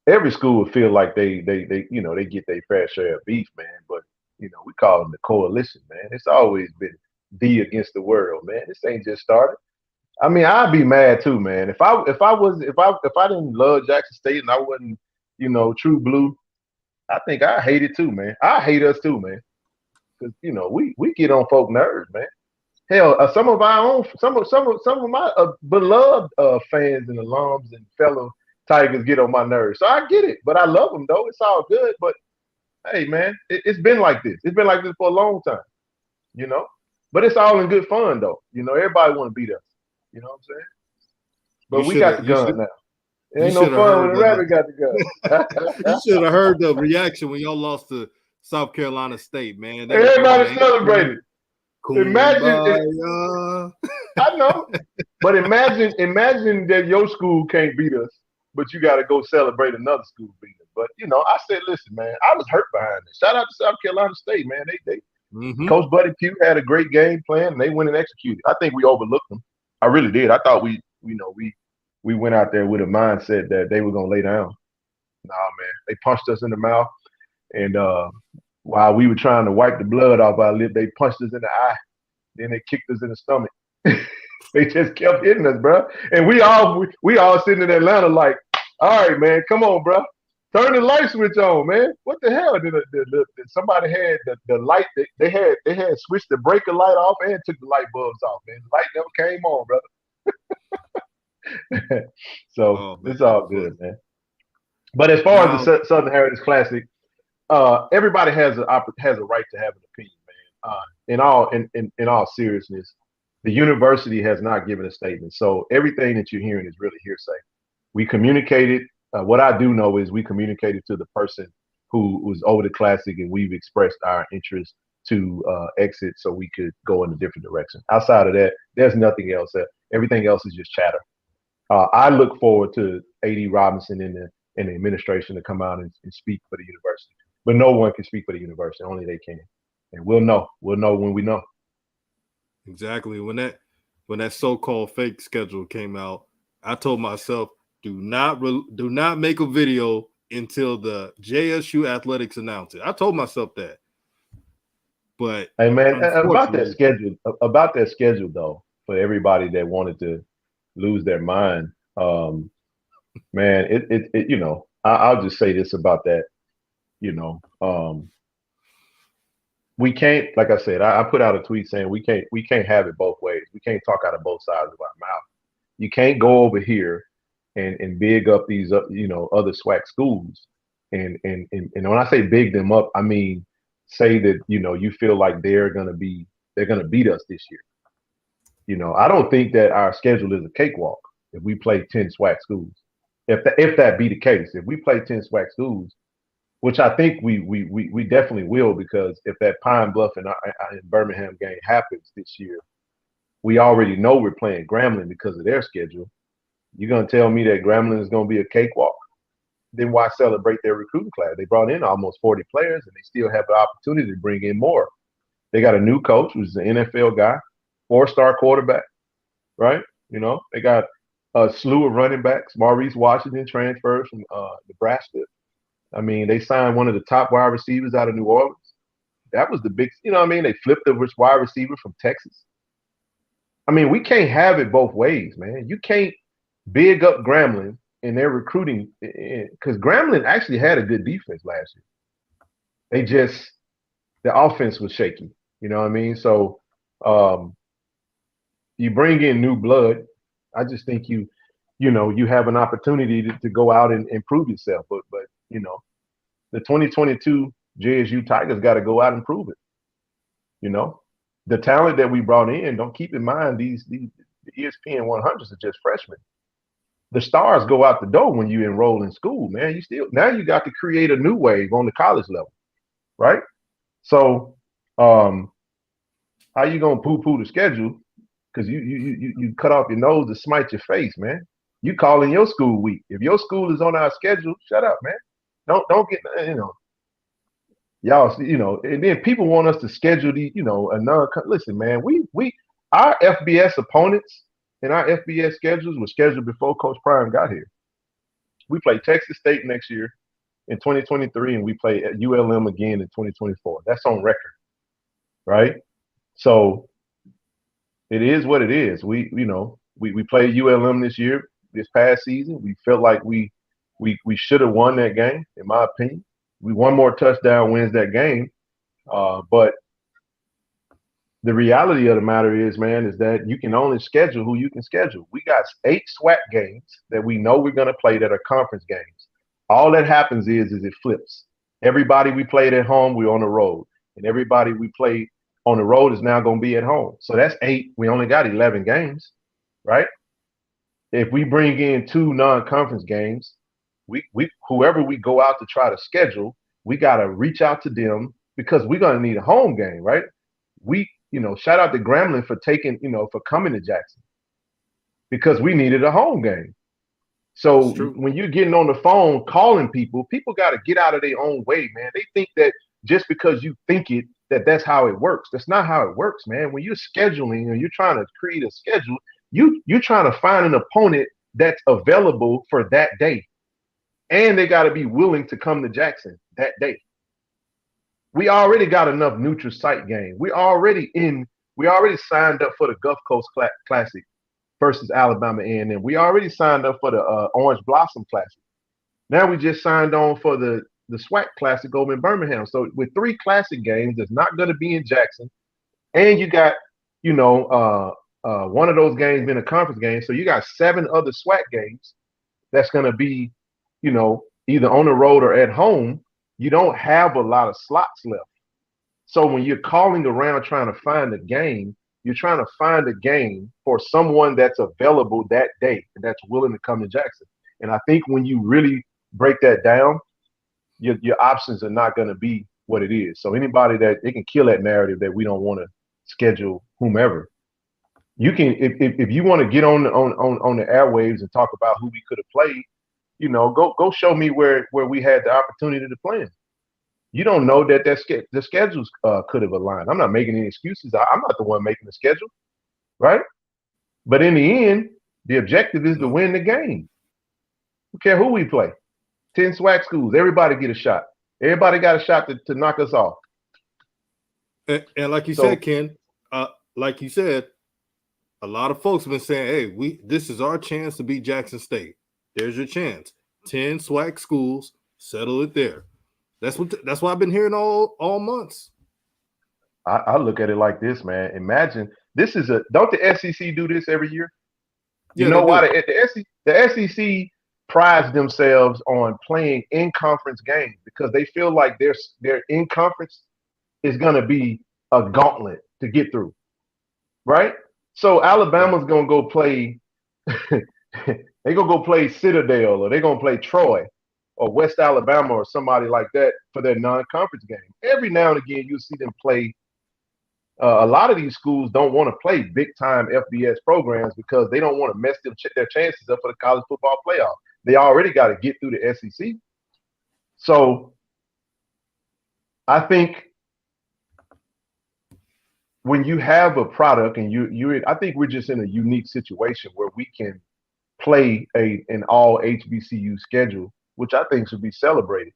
every school would feel like they you know, they get their fair share of beef, man. But you know, we call them the coalition, man. It's always been thee against the world, man. This ain't just started. I mean, I'd be mad too, man. If I didn't love Jackson State and I wasn't, you know, true blue, I think I hate it too, man. I hate us too, man. Because you know, we get on folk nerves, man. Hell, some of our own, some of my beloved fans and alums and fellow Tigers get on my nerves. So I get it, but I love them though. It's all good. But hey, man, it's been like this. It's been like this for a long time, you know. But it's all in good fun though. You know, everybody want to beat us. You know what I'm saying? But we got the gun now. It ain't no fun when the rabbit got the gun. You should have heard the reaction when y'all lost to South Carolina State, man. Everybody celebrated. Imagine, I know, but imagine that your school can't beat us, but you got to go celebrate another school beating us. But you know, I said, listen, man, I was hurt behind this. Shout out to South Carolina State, man. They Coach Buddy Pugh had a great game plan, and they went and executed. I think we overlooked them. I really did. I thought we went out there with a mindset that they were gonna lay down. Nah, man, they punched us in the mouth, and while we were trying to wipe the blood off our lip, they punched us in the eye. Then they kicked us in the stomach. They just kept hitting us, bro. And we all sitting in Atlanta like, all right, man, come on, bro. Turn the light switch on, man. What the hell? Did somebody had the light? They had switched the breaker light off and took the light bulbs off, man. The light never came on, brother. So it's all good, man. But as far as the Southern Heritage Classic, everybody has a right to have an opinion, man. In all seriousness, the university has not given a statement, so everything that you're hearing is really hearsay. We communicated. What I do know is we communicated to the person who was over the Classic, and we've expressed our interest to exit so we could go in a different direction. Outside of that, there's nothing else. Everything else is just chatter. I look forward to A.D. Robinson and the administration to come out and speak for the university. But no one can speak for the university. Only they can. And we'll know. We'll know when we know. Exactly. When that so-called fake schedule came out, I told myself, do not make a video until the JSU athletics announce it. I told myself that. But hey, man, about that schedule though, for everybody that wanted to lose their mind, man, it you know, I'll just say this about that. You know, we can't, like I said, I put out a tweet saying we can't have it both ways. We can't talk out of both sides of our mouth. You can't go over here and big up these you know, other SWAC schools, and when I say big them up, I mean say that, you know, you feel like they're gonna beat us this year. You know, I don't think that our schedule is a cakewalk if we play 10 SWAC schools. If that be the case, if we play 10 SWAC schools, which I think we definitely will, because if that Pine Bluff and Birmingham game happens this year, we already know we're playing Grambling because of their schedule. You're going to tell me that Grambling is going to be a cakewalk? Then why celebrate their recruiting class? They brought in almost 40 players, and they still have the opportunity to bring in more. They got a new coach, who's an NFL guy, 4-star quarterback, right? You know, they got a slew of running backs. Maurice Washington transfers from Nebraska. I mean, they signed one of the top wide receivers out of New Orleans. That was the big, you know what I mean? They flipped the wide receiver from Texas. I mean, we can't have it both ways, man. You can't big up Grambling and their recruiting, because Grambling actually had a good defense last year. The offense was shaky. You know what I mean? So you bring in new blood. I just think you have an opportunity to go out and improve yourself. But you know, the 2022 JSU Tigers got to go out and prove it. You know, the talent that we brought in, don't keep in mind these The ESPN 100s are just freshmen. The stars go out the door when you enroll in school, man. Now you got to create a new wave on the college level, right? So, how you gonna poo-poo the schedule? Because you cut off your nose to smite your face, man. You calling your school week. If your school is on our schedule, shut up, man. Don't get y'all. And then people want us to schedule the listen, man. Our FBS opponents and our FBS schedules were scheduled before Coach Prime got here. We play Texas State next year in 2023, and we play at ULM again in 2024. That's on record, right? So it is what it is. We played ULM this past season. We felt like we should have won that game, in my opinion. We one more touchdown wins that game. But the reality of the matter is, man, is that you can only schedule who you can schedule. We got 8 SWAC games that we know we're going to play that are conference games. All that happens is it flips. Everybody we played at home, we're on the road. And everybody we played on the road is now going to be at home. So that's 8. We only got 11 games, right? If we bring in 2 non-conference games, whoever we go out to try to schedule, we got to reach out to them because we're going to need a home game, right? Shout out to Grambling for for coming to Jackson because we needed a home game. So when you're getting on the phone calling people got to get out of their own way, man. They think that just because you think it, that's how it works. That's not how it works, man. When you're scheduling and you're trying to create a schedule, you're trying to find an opponent that's available for that day. And they got to be willing to come to Jackson that day. We already got enough neutral site game. We already signed up for the Gulf Coast Classic versus Alabama A&M. We already signed up for the Orange Blossom Classic. Now we just signed on for the SWAC Classic over in Birmingham. So with 3 classic games that's not going to be in Jackson, and you got, one of those games being a conference game. So you got 7 other SWAC games that's going to be, either on the road or at home. You don't have a lot of slots left. So when you're calling around trying to find a game, you're trying to find a game for someone that's available that day and that's willing to come to Jackson. And I think when you really break that down, your options are not going to be what it is. So anybody it can kill that narrative that we don't want to schedule whomever. You can, if you want to get on the airwaves and talk about who we could have played, go show me where we had the opportunity to play. You don't know that the schedules could have aligned. I'm not making any excuses. I'm not the one making the schedule, right? But in the end, the objective is to win the game. Who care who we play? 10 SWAC schools. Everybody get a shot. Everybody got a shot to knock us off. And like you said, Ken, like you said, a lot of folks have been saying, hey, this is our chance to beat Jackson State. There's your chance. 10 SWAC schools, settle it there. That's what I've been hearing all months. I look at it like this, man. Imagine don't the SEC do this every year? You know why the SEC prides themselves on playing in-conference games because they feel like their in-conference is going to be a gauntlet to get through, right? So Alabama's going to go play they're going to go play Citadel or they're going to play Troy or West Alabama or somebody like that for their non-conference game. Every now and again, you'll see them play. A lot of these schools don't want to play big-time FBS programs because they don't want to mess their chances up for the college football playoff. They already got to get through the SEC. So I think when you have a product and I think we're just in a unique situation where we can play an all HBCU schedule, which I think should be celebrated.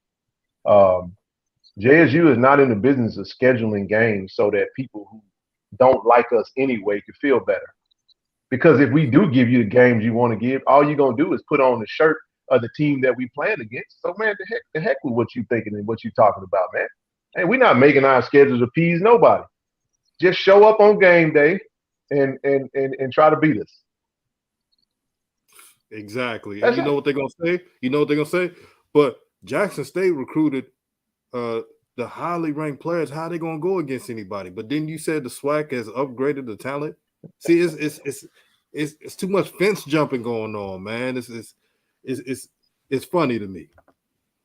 JSU is not in the business of scheduling games so that people who don't like us anyway can feel better. Because if we do give you the games you want to give, all you're going to do is put on the shirt of the team that we playing against. So, man, the heck with what you're thinking and what you're talking about, man. Hey, we're not making our schedules appease nobody. Just show up on game day and try to beat us. Exactly. And you know what they're going to say? But Jackson State recruited the highly ranked players. How are they going to go against anybody? But then you said the SWAC has upgraded the talent. See, it's too much fence jumping going on, man. It's funny to me.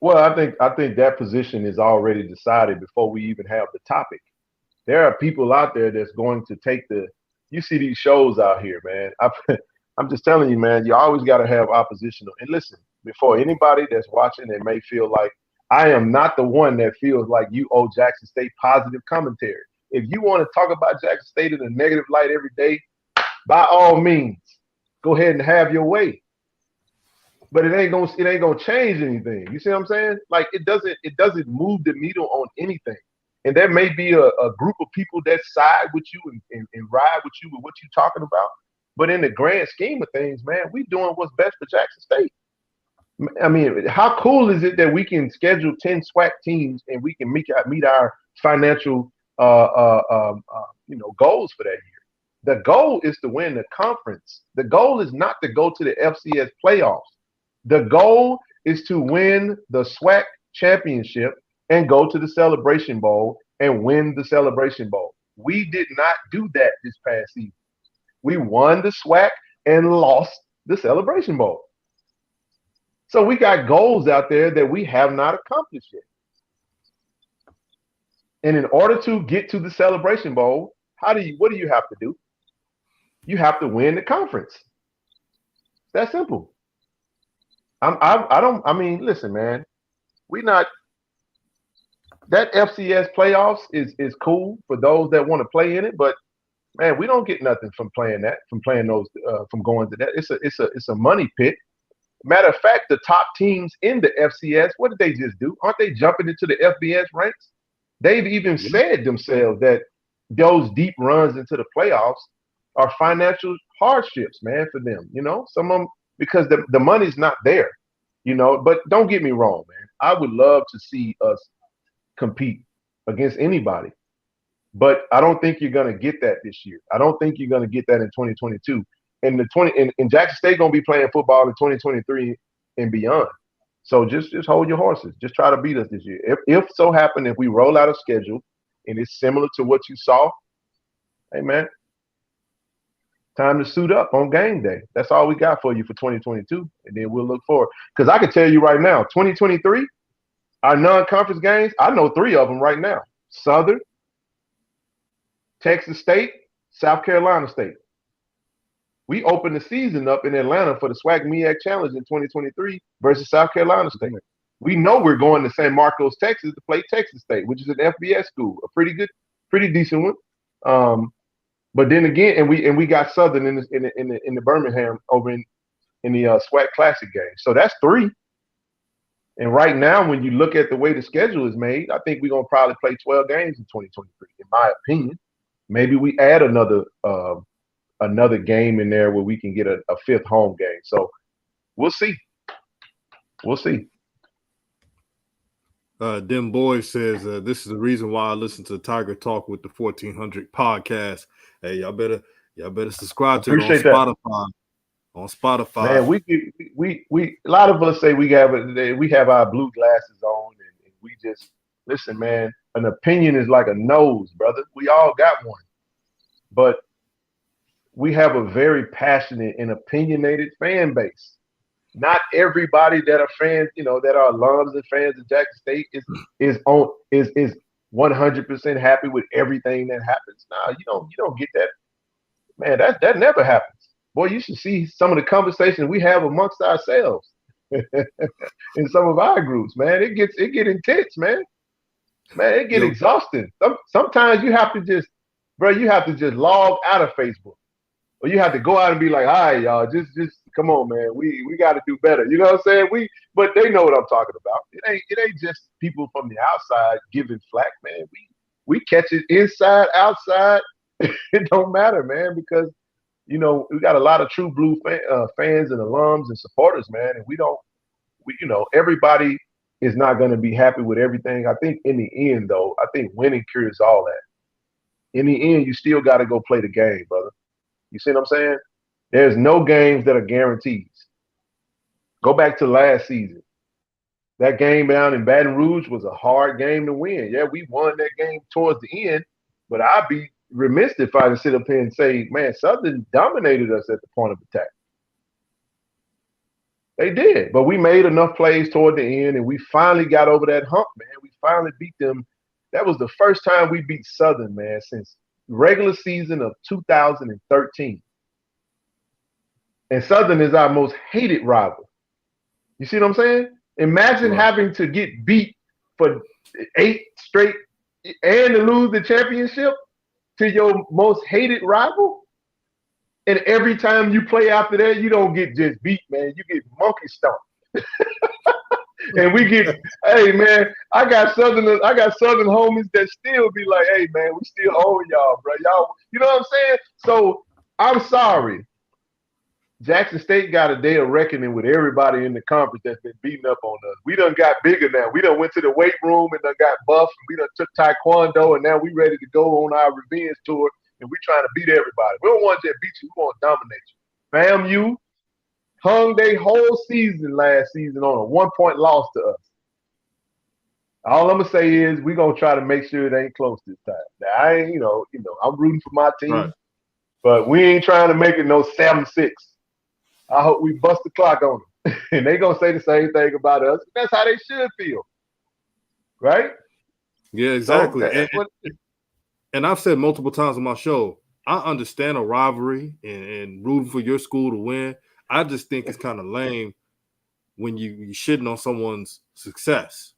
Well, I think that position is already decided before we even have the topic. There are people out there that's going to take the. You see these shows out here, man. I'm just telling you, man. You always got to have oppositional. And listen, before anybody that's watching, they may feel like I am not the one that feels like you owe Jackson State positive commentary. If you want to talk about Jackson State in a negative light every day, by all means, go ahead and have your way. But it ain't gonna change anything. You see what I'm saying? Like it doesn't move the needle on anything. And there may be a group of people that side with you and ride with you with what you're talking about. But in the grand scheme of things, man, we doing what's best for Jackson State. I mean, how cool is it that we can schedule 10 SWAC teams and we can meet our financial goals for that year? The goal is to win the conference. The goal is not to go to the FCS playoffs. The goal is to win the SWAC championship and go to the Celebration Bowl and win the Celebration Bowl. We did not do that this past season. We won the SWAC and lost the Celebration Bowl. So we got goals out there that we have not accomplished yet. And in order to get to the Celebration Bowl, what do you have to do? You have to win the conference. It's that simple. Listen, man, that FCS playoffs is cool for those that want to play in it, but man, we don't get nothing from going to that. It's a money pit. Matter of fact, the top teams in the FCS, what did they just do? Aren't they jumping into the FBS ranks? They've even said themselves that those deep runs into the playoffs are financial hardships, man, for them. Some of them, because the money's not there, But don't get me wrong, man. I would love to see us compete against anybody, but I don't think you're gonna get that this year. I don't think you're gonna get that in 2022. And Jackson State gonna be playing football in 2023 and beyond. So just hold your horses. Just try to beat us this year. If so happen, if we roll out a schedule and it's similar to what you saw, hey man, time to suit up on game day. That's all we got for you for 2022, and then we'll look forward. Because I can tell you right now, 2023, our non-conference games, I know 3 of them right now: Southern, Texas State, South Carolina State. We opened the season up in Atlanta for the SWAC MEAC Challenge in 2023 versus South Carolina State. We know we're going to San Marcos, Texas to play Texas State, which is an FBS school, a pretty decent one. But then again, and we got Southern in the Birmingham over in the SWAC Classic game. So that's 3. And right now, when you look at the way the schedule is made, I think we're gonna probably play 12 games in 2023, in my opinion. Maybe we add another game in there where we can get a 5th home game. So we'll see. We'll see. Dim Boy says this is the reason why I listen to Tiger Talk with the 1400 podcast. Hey, y'all better subscribe to it on Spotify. On Spotify, man, we a lot of us say we have our blue glasses on, and we just listen, man. An opinion is like a nose, brother. We all got one, but we have a very passionate and opinionated fan base. Not everybody that are fans, that are alums and fans of Jackson State is 100% happy with everything that happens. Nah, you don't get that, man. That never happens. Boy, you should see some of the conversations we have amongst ourselves in some of our groups, man. It get intense, man. Man, it get exhausting. Sometimes you have to just log out of Facebook, or you have to go out and be like, all right, y'all, just come on, man. We got to do better. You know what I'm saying? But they know what I'm talking about. It ain't just people from the outside giving flack, man. We catch it inside, outside. It don't matter, man, because we got a lot of true blue fans and alums and supporters, man. And everybody is not going to be happy with everything. I think in the end, though, I think winning cures all that. In the end, you still got to go play the game, brother. You see what I'm saying? There's no games that are guarantees. Go back to last season. That game down in Baton Rouge was a hard game to win. Yeah, we won that game towards the end, but I'll be remiss if I sit up here and say, man, Southern dominated us at the point of attack. They did, but we made enough plays toward the end, and we finally got over that hump, man. We finally beat them. That was the first time we beat Southern, man, since regular season of 2013. And Southern is our most hated rival. You see what I'm saying? Imagine having to get beat for 8 straight and to lose the championship to your most hated rival. And every time you play after that, you don't get just beat, man. You get monkey stomped. And we get, hey, man, I got Southern homies that still be like, hey, man, we still owe y'all, bro. Y'all, you know what I'm saying? So I'm sorry. Jackson State got a day of reckoning with everybody in the conference that's been beating up on us. We done got bigger now. We done went to the weight room and done got buff. And we done took taekwondo, and now we ready to go on our revenge tour, and we trying to beat everybody. We don't want to just beat you. We want to dominate you. FAMU hung their whole season last season on a 1-point loss to us. All I'm gonna say is we gonna try to make sure it ain't close this time. Now, I ain't, I'm rooting for my team, but we ain't trying to make it no 7-6. I hope we bust the clock on them. And they gonna say the same thing about us. That's how they should feel, right? Yeah, exactly. And I've said multiple times on my show, I understand a rivalry and rooting for your school to win. I just think it's kind of lame when you shitting on someone's success.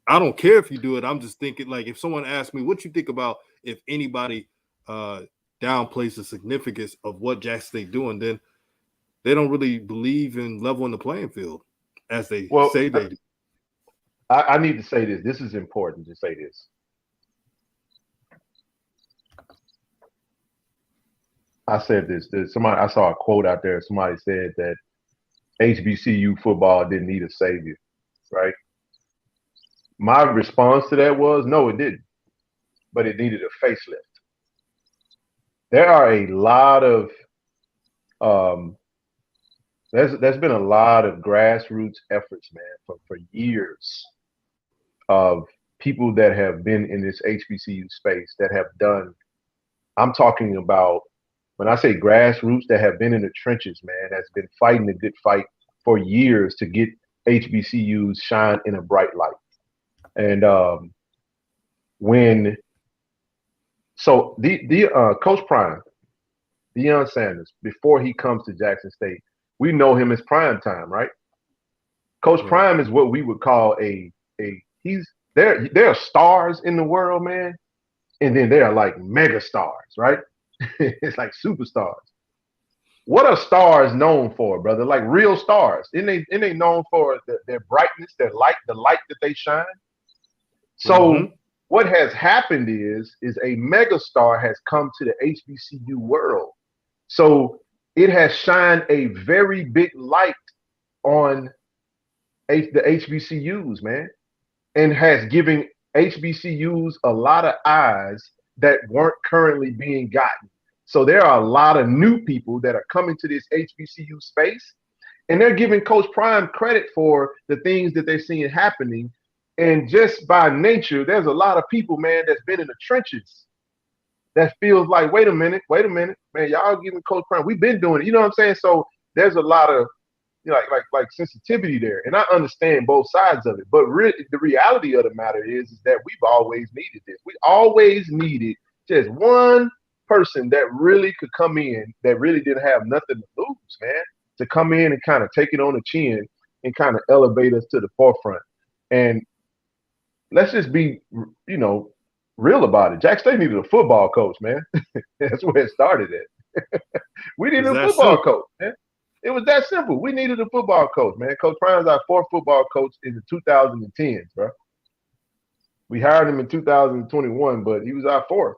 I don't care if you do it. I'm just thinking, like, if someone asks me, what you think about if anybody downplays the significance of what Jackson State doing, then they don't really believe in leveling the playing field as they say they do. I need to say this. This is important to say this. I said this. I saw a quote out there. Somebody said that HBCU football didn't need a savior, right? My response to that was, no, it didn't. But it needed a facelift. There are a lot of there's been a lot of grassroots efforts, man, for years of people that have been in this HBCU space that have done, I'm talking about, when I say grassroots, that have been in the trenches, man, that's been fighting a good fight for years to get HBCUs shine in a bright light. And Coach Prime, Deion Sanders, before he comes to Jackson State, we know him as Prime Time, right? Coach Prime is what we would call there are stars in the world, man, and then there are like mega stars, right? It's like superstars. What are stars known for, brother? Like real stars. And they known for their brightness, their light, the light that they shine. So what has happened is a mega star has come to the HBCU world. So it has shined a very big light on the HBCUs, man, and has given HBCUs a lot of eyes that weren't currently being gotten. So there are a lot of new people that are coming to this HBCU space, and they're giving Coach Prime credit for the things that they're seeing happening. And just by nature, there's a lot of people, man, that's been in the trenches that feels like, wait a minute, man, y'all giving Coach Prime, we've been doing it. You know what I'm saying? So there's a lot of, like sensitivity there. And I understand both sides of it. But the reality of the matter is that we've always needed this. We always needed just one person that really could come in, that really didn't have nothing to lose, man, to come in and kind of take it on the chin and kind of elevate us to the forefront. And let's just be, real about it. Jack State needed a football coach, man. That's where it started at. We needed a football coach, man. It was that simple. We needed a football coach, man. Coach Prime's our 4th football coach in the 2010s, bro. We hired him in 2021, but he was our 4th.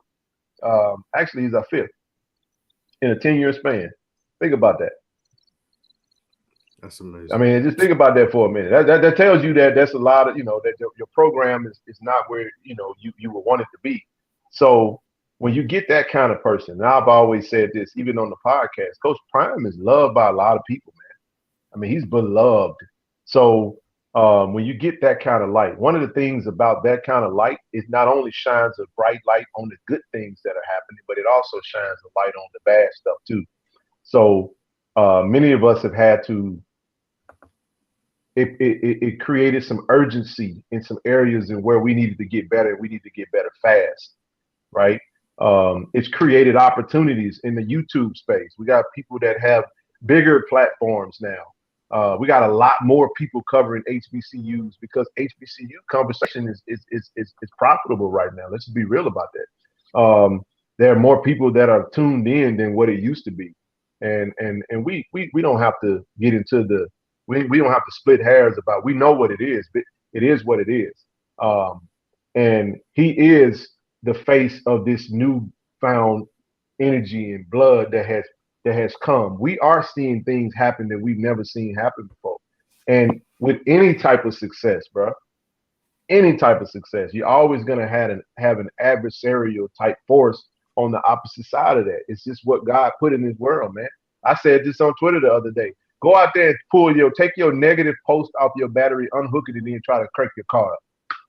Actually, he's our 5th in a 10-year span. Think about that. That's amazing. I mean, just think about that for a minute. That tells you that that's a lot of, that your program is not where, you would want it to be. So when you get that kind of person, and I've always said this, even on the podcast, Coach Prime is loved by a lot of people, man. I mean, he's beloved. So when you get that kind of light, one of the things about that kind of light is not only shines a bright light on the good things that are happening, but it also shines a light on the bad stuff too. So many of us have had to, it created some urgency in some areas and where we needed to get better. We need to get better fast, right? It's created opportunities in the YouTube space. We got people that have bigger platforms now. We got a lot more people covering HBCUs because HBCU conversation is profitable right now. Let's be real about that. There are more people that are tuned in than what it used to be, and we don't have to get into the we don't have to split hairs about. We know what it is, but it is what it is. And he is the face of this newfound energy and blood that has come. We are seeing things happen that we've never seen happen before. And with any type of success, bro, any type of success, you're always gonna have an adversarial type force on the opposite side of that. It's just what God put in this world, man. I said this on Twitter the other day. Go out there and take your negative post off your battery, unhook it, and then try to crank your car up.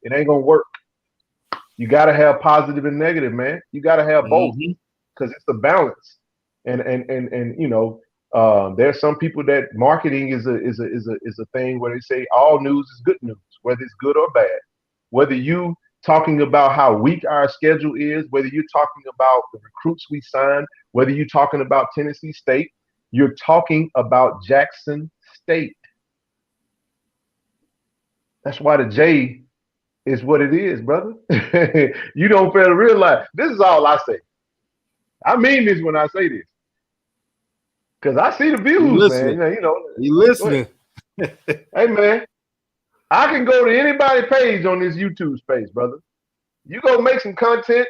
It ain't gonna work. You gotta have positive and negative, man. You gotta have both because it's a balance. And you know, there's some people that marketing is a thing where they say all news is good news, whether it's good or bad. Whether you talking about how weak our schedule is, whether you're talking about the recruits we signed, whether you're talking about Tennessee State, you're talking about Jackson State. That's why the J is what it is, brother. You don't fail to realize. This is all I say. I mean this when I say this. Because I see the views, man. You know, you listening. Hey, man. I can go to anybody's page on this YouTube space, brother. You go make some content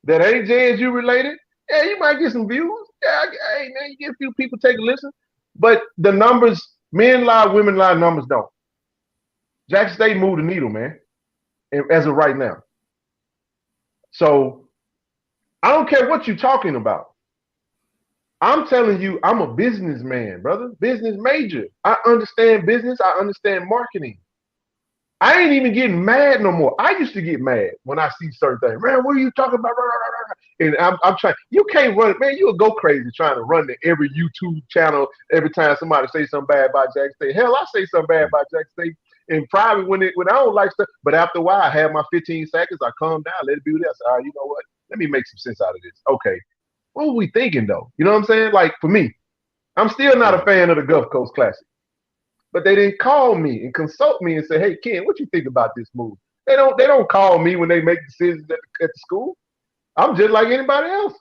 that ain't JSU related. Yeah, you might get some views. Yeah, hey, man, you get a few people take a listen. But the numbers, men lie, women lie, numbers don't. Jackson State moved the needle, man, as of right now. So I don't care what you're talking about. I'm telling you, I'm a businessman, brother, business major. I understand business. I understand marketing. I ain't even getting mad no more. I used to get mad when I see certain things. Man, what are you talking about? And I'm trying. You can't run it, man. You'll go crazy trying to run to every YouTube channel every time somebody say something bad about Jackson State. Hell, I say something bad about Jackson State in private when I don't like stuff. But after a while, I have my 15 seconds. I calm down, let it be this. All right, you know what? Let me make some sense out of this. Okay, what were we thinking though? You know what I'm saying? Like for me, I'm still not a fan of the Gulf Coast Classic. But they didn't call me and consult me and say, "Hey, Ken, what you think about this move?" They don't call me when they make decisions at the school. I'm just like anybody else.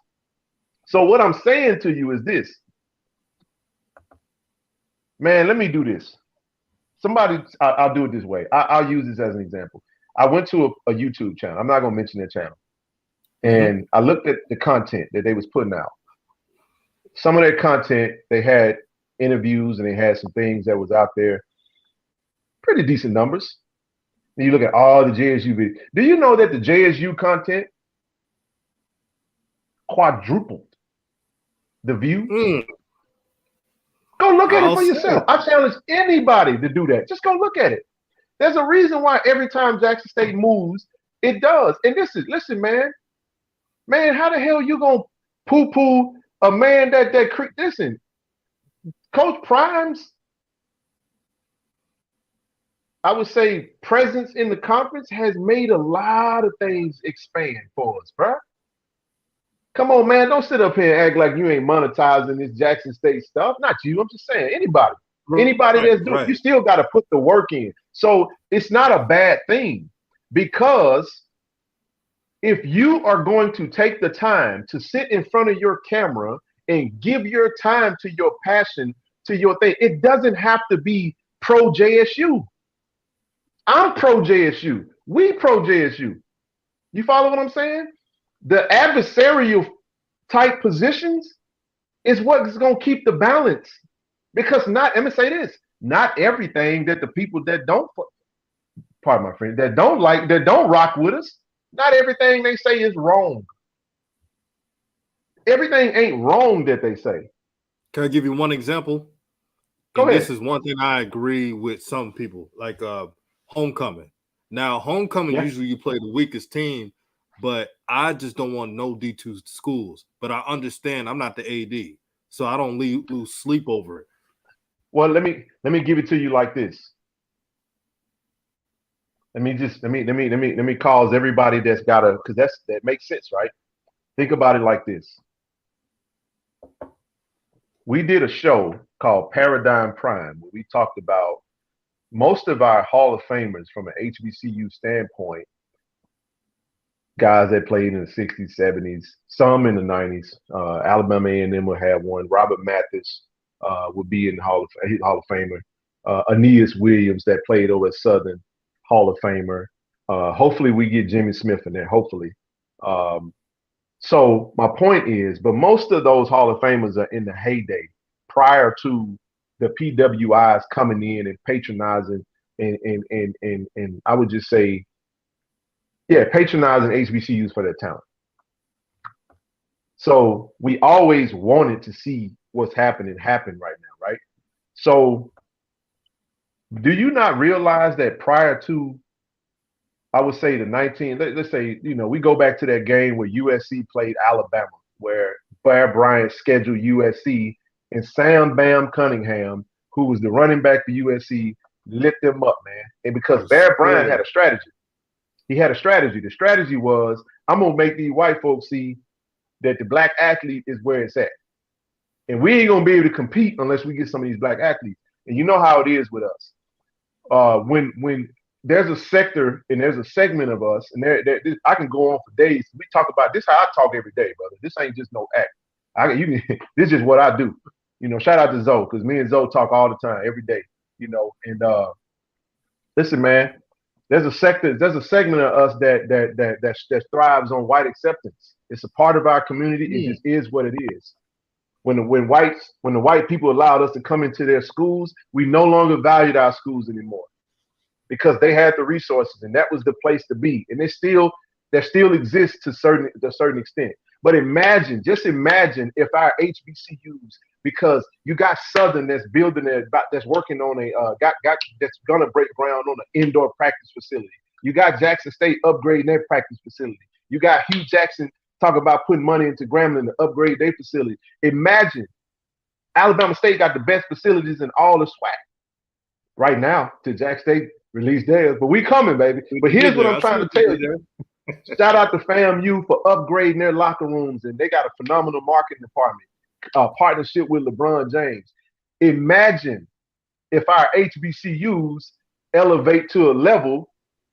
So what I'm saying to you is this, man. Let me do this. I'll do it this way. I'll use this as an example. I went to a YouTube channel. I'm not gonna mention their channel, and I looked at the content that they was putting out. Some of their content, they had interviews and they had some things that was out there, pretty decent numbers. And you look at all the JSU videos. Do you know that the JSU content quadrupled the views? Go look at it for yourself. I challenge anybody to do that. Just go look at it. There's a reason why every time Jackson State moves, it does. And listen, man, how the hell you gonna poo-poo a man listen? Coach Prime's, I would say, presence in the conference has made a lot of things expand for us, bro. Come on, man. Don't sit up here and act like you ain't monetizing this Jackson State stuff. Not you. I'm just saying anybody. Anybody that's doing it, you still got to put the work in. So it's not a bad thing because if you are going to take the time to sit in front of your camera and give your time to your passion, to your thing, it doesn't have to be pro JSU. I'm pro JSU. We pro JSU. You follow what I'm saying? The adversarial type positions is what's going to keep the balance. Because let me say this, not everything that the people that don't, pardon my friend, that don't rock with us, not everything they say is wrong. Everything ain't wrong that they say. Can I give you one example? Go ahead. This is one thing I agree with some people. Like homecoming. Now, homecoming usually you play the weakest team, but I just don't want no D2 schools. But I understand I'm not the AD, so I don't lose sleep over it. Well, let me give it to you like this. Let me cause everybody that's gotta, because that makes sense, right? Think about it like this. We did a show called Paradigm Prime where we talked about most of our Hall of Famers from an HBCU standpoint, guys that played in the 60s, 70s, some in the 90s. Alabama A&M will have one. Robert Mathis would be in the Hall of Famer. Aeneas Williams that played over at Southern, Hall of Famer. Hopefully we get Jimmy Smith in there, hopefully. So my point is, but most of those Hall of Famers are in the heyday prior to the PWIs coming in and patronizing and I would just say, patronizing HBCUs for their talent. So we always wanted to see what's happening happen right now, right? So do you not realize that prior to, I would say let's say, we go back to that game where USC played Alabama, where Bear Bryant scheduled USC and Sam Bam Cunningham, who was the running back for USC, lit them up, man. And because Bear Bryant had a strategy. He had a strategy. The strategy was, I'm going to make these white folks see that the black athlete is where it's at. And we ain't going to be able to compete unless we get some of these black athletes. And you know how it is with us. When there's a sector and there's a segment of us, and I can go on for days. We talk about this, how I talk every day, brother. This ain't just no act. This is just what I do. Shout out to Zoe, because me and Zoe talk all the time, every day. And listen, man, there's a segment of us that thrives on white acceptance. It's a part of our community. It just is what it is. When the white people allowed us to come into their schools, we no longer valued our schools anymore because they had the resources, and that was the place to be. And that still exists to a certain extent. But just imagine if our HBCUs, because you got Southern that's building that's working on that's gonna break ground on an indoor practice facility. You got Jackson State upgrading their practice facility. You got Hugh Jackson talk about putting money into Grambling to upgrade their facility. Imagine Alabama State got the best facilities in all the SWAC right now. To Jack State release theirs, but we coming, baby. But here's what I'm trying to tell you. Shout out to FAMU for upgrading their locker rooms, and they got a phenomenal marketing department, partnership with LeBron James. Imagine if our HBCUs elevate to a level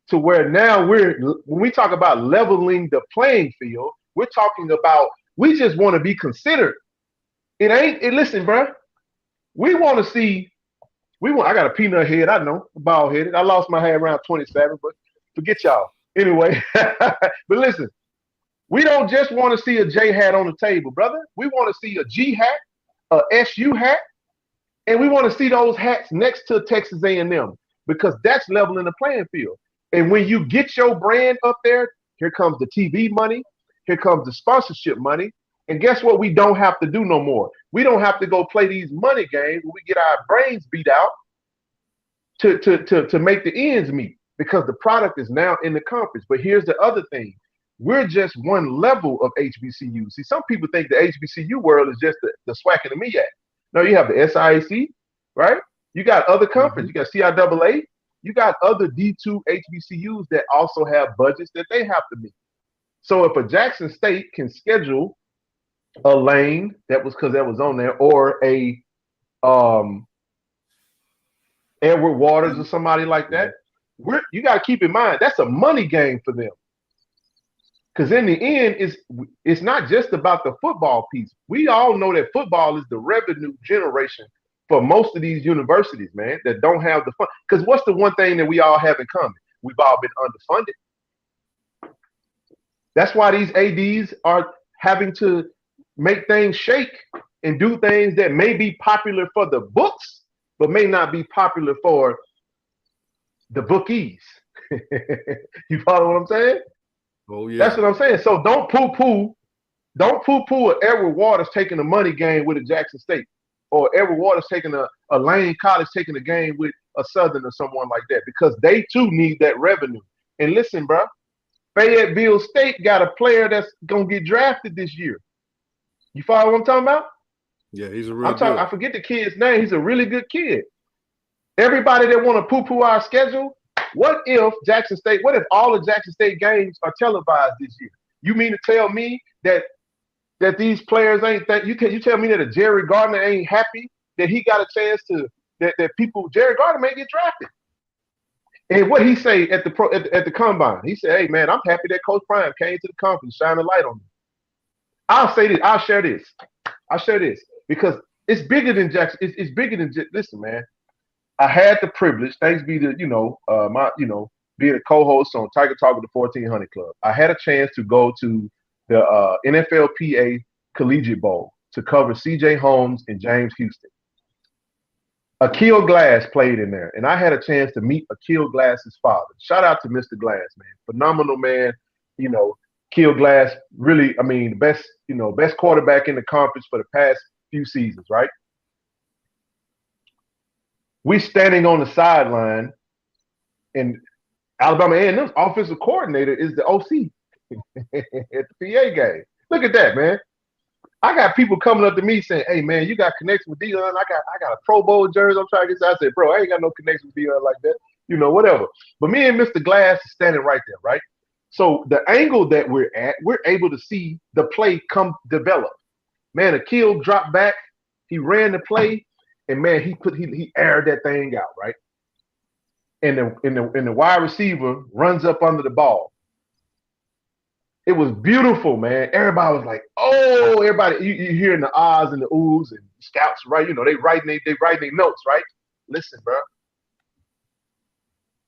to where now when we talk about leveling the playing field, we're talking about we just want to be considered. Listen, bro, we want to see. I got a peanut head, I know, bald headed. I lost my hair around 27, but forget y'all. Anyway, but listen, we don't just want to see a J hat on the table, brother. We want to see a G hat, a SU hat, and we want to see those hats next to Texas A&M because that's leveling the playing field. And when you get your brand up there, here comes the TV money, here comes the sponsorship money, and guess what? We don't have to do no more. We don't have to go play these money games where we get our brains beat out to make the ends meet. Because the product is now in the conference. But here's the other thing. We're just one level of HBCU. See, some people think the HBCU world is just the SWAC and the MEAC. No, you have the SIAC, right? You got other conferences. You got CIAA. You got other D2 HBCUs that also have budgets that they have to meet. So if a Jackson State can schedule a lane, that was because that was on there, or a Edward Waters or somebody like that, you got to keep in mind that's a money game for them. Because in the end, it's not just about the football piece. We all know that football is the revenue generation for most of these universities, man, that don't have the fund. Because what's the one thing that we all have in common? We've all been underfunded. That's why these ADs are having to make things shake and do things that may be popular for the books, but may not be popular for the bookies. You follow what I'm saying? Oh yeah. That's what I'm saying. So don't poo-poo an Edward Waters taking a money game with a Jackson State, or Edward Waters taking a Lane College taking a game with a Southern or someone like that, because they too need that revenue. And listen, bro, Fayetteville State got a player that's gonna get drafted this year. You follow what I'm talking about? Yeah, he's a real good. I forget the kid's name. He's a really good kid. Everybody that want to poo-poo our schedule, what if all the Jackson State games are televised this year? You mean to tell me that these players ain't you tell me that a Jerry Gardner ain't happy that he got a chance to that Jerry Gardner may get drafted? And what he say at the combine? He said, "Hey man, I'm happy that Coach Prime came to the conference, shine a light on me." I'll say this. I'll share this because it's bigger than Jackson. It's bigger than listen, man. I had the privilege, thanks be to being a co-host on Tiger Talk with the 1400 Club. I had a chance to go to the NFLPA Collegiate Bowl to cover C.J. Holmes and James Houston. Akil Glass played in there, and I had a chance to meet Akil Glass's father. Shout out to Mr. Glass, man, phenomenal man. Akil Glass, really, the best quarterback in the conference for the past few seasons, right? We standing on the sideline, and Alabama A&M's offensive coordinator is the OC at the PA game. Look at that, man. I got people coming up to me saying, "Hey, man, you got connection with Dion? I got a Pro Bowl jersey. I'm trying to get." I said, "Bro, I ain't got no connection with Dion like that. Whatever." But me and Mr. Glass is standing right there, right? So the angle that we're at, we're able to see the play develop. Man, Akil dropped back. He ran the play. And man, he aired that thing out, right? And the wide receiver runs up under the ball. It was beautiful, man. Everybody was like, "Oh!" Everybody, you hearing the ahs and the oohs and scouts, right? They writing their notes, right? Listen, bro.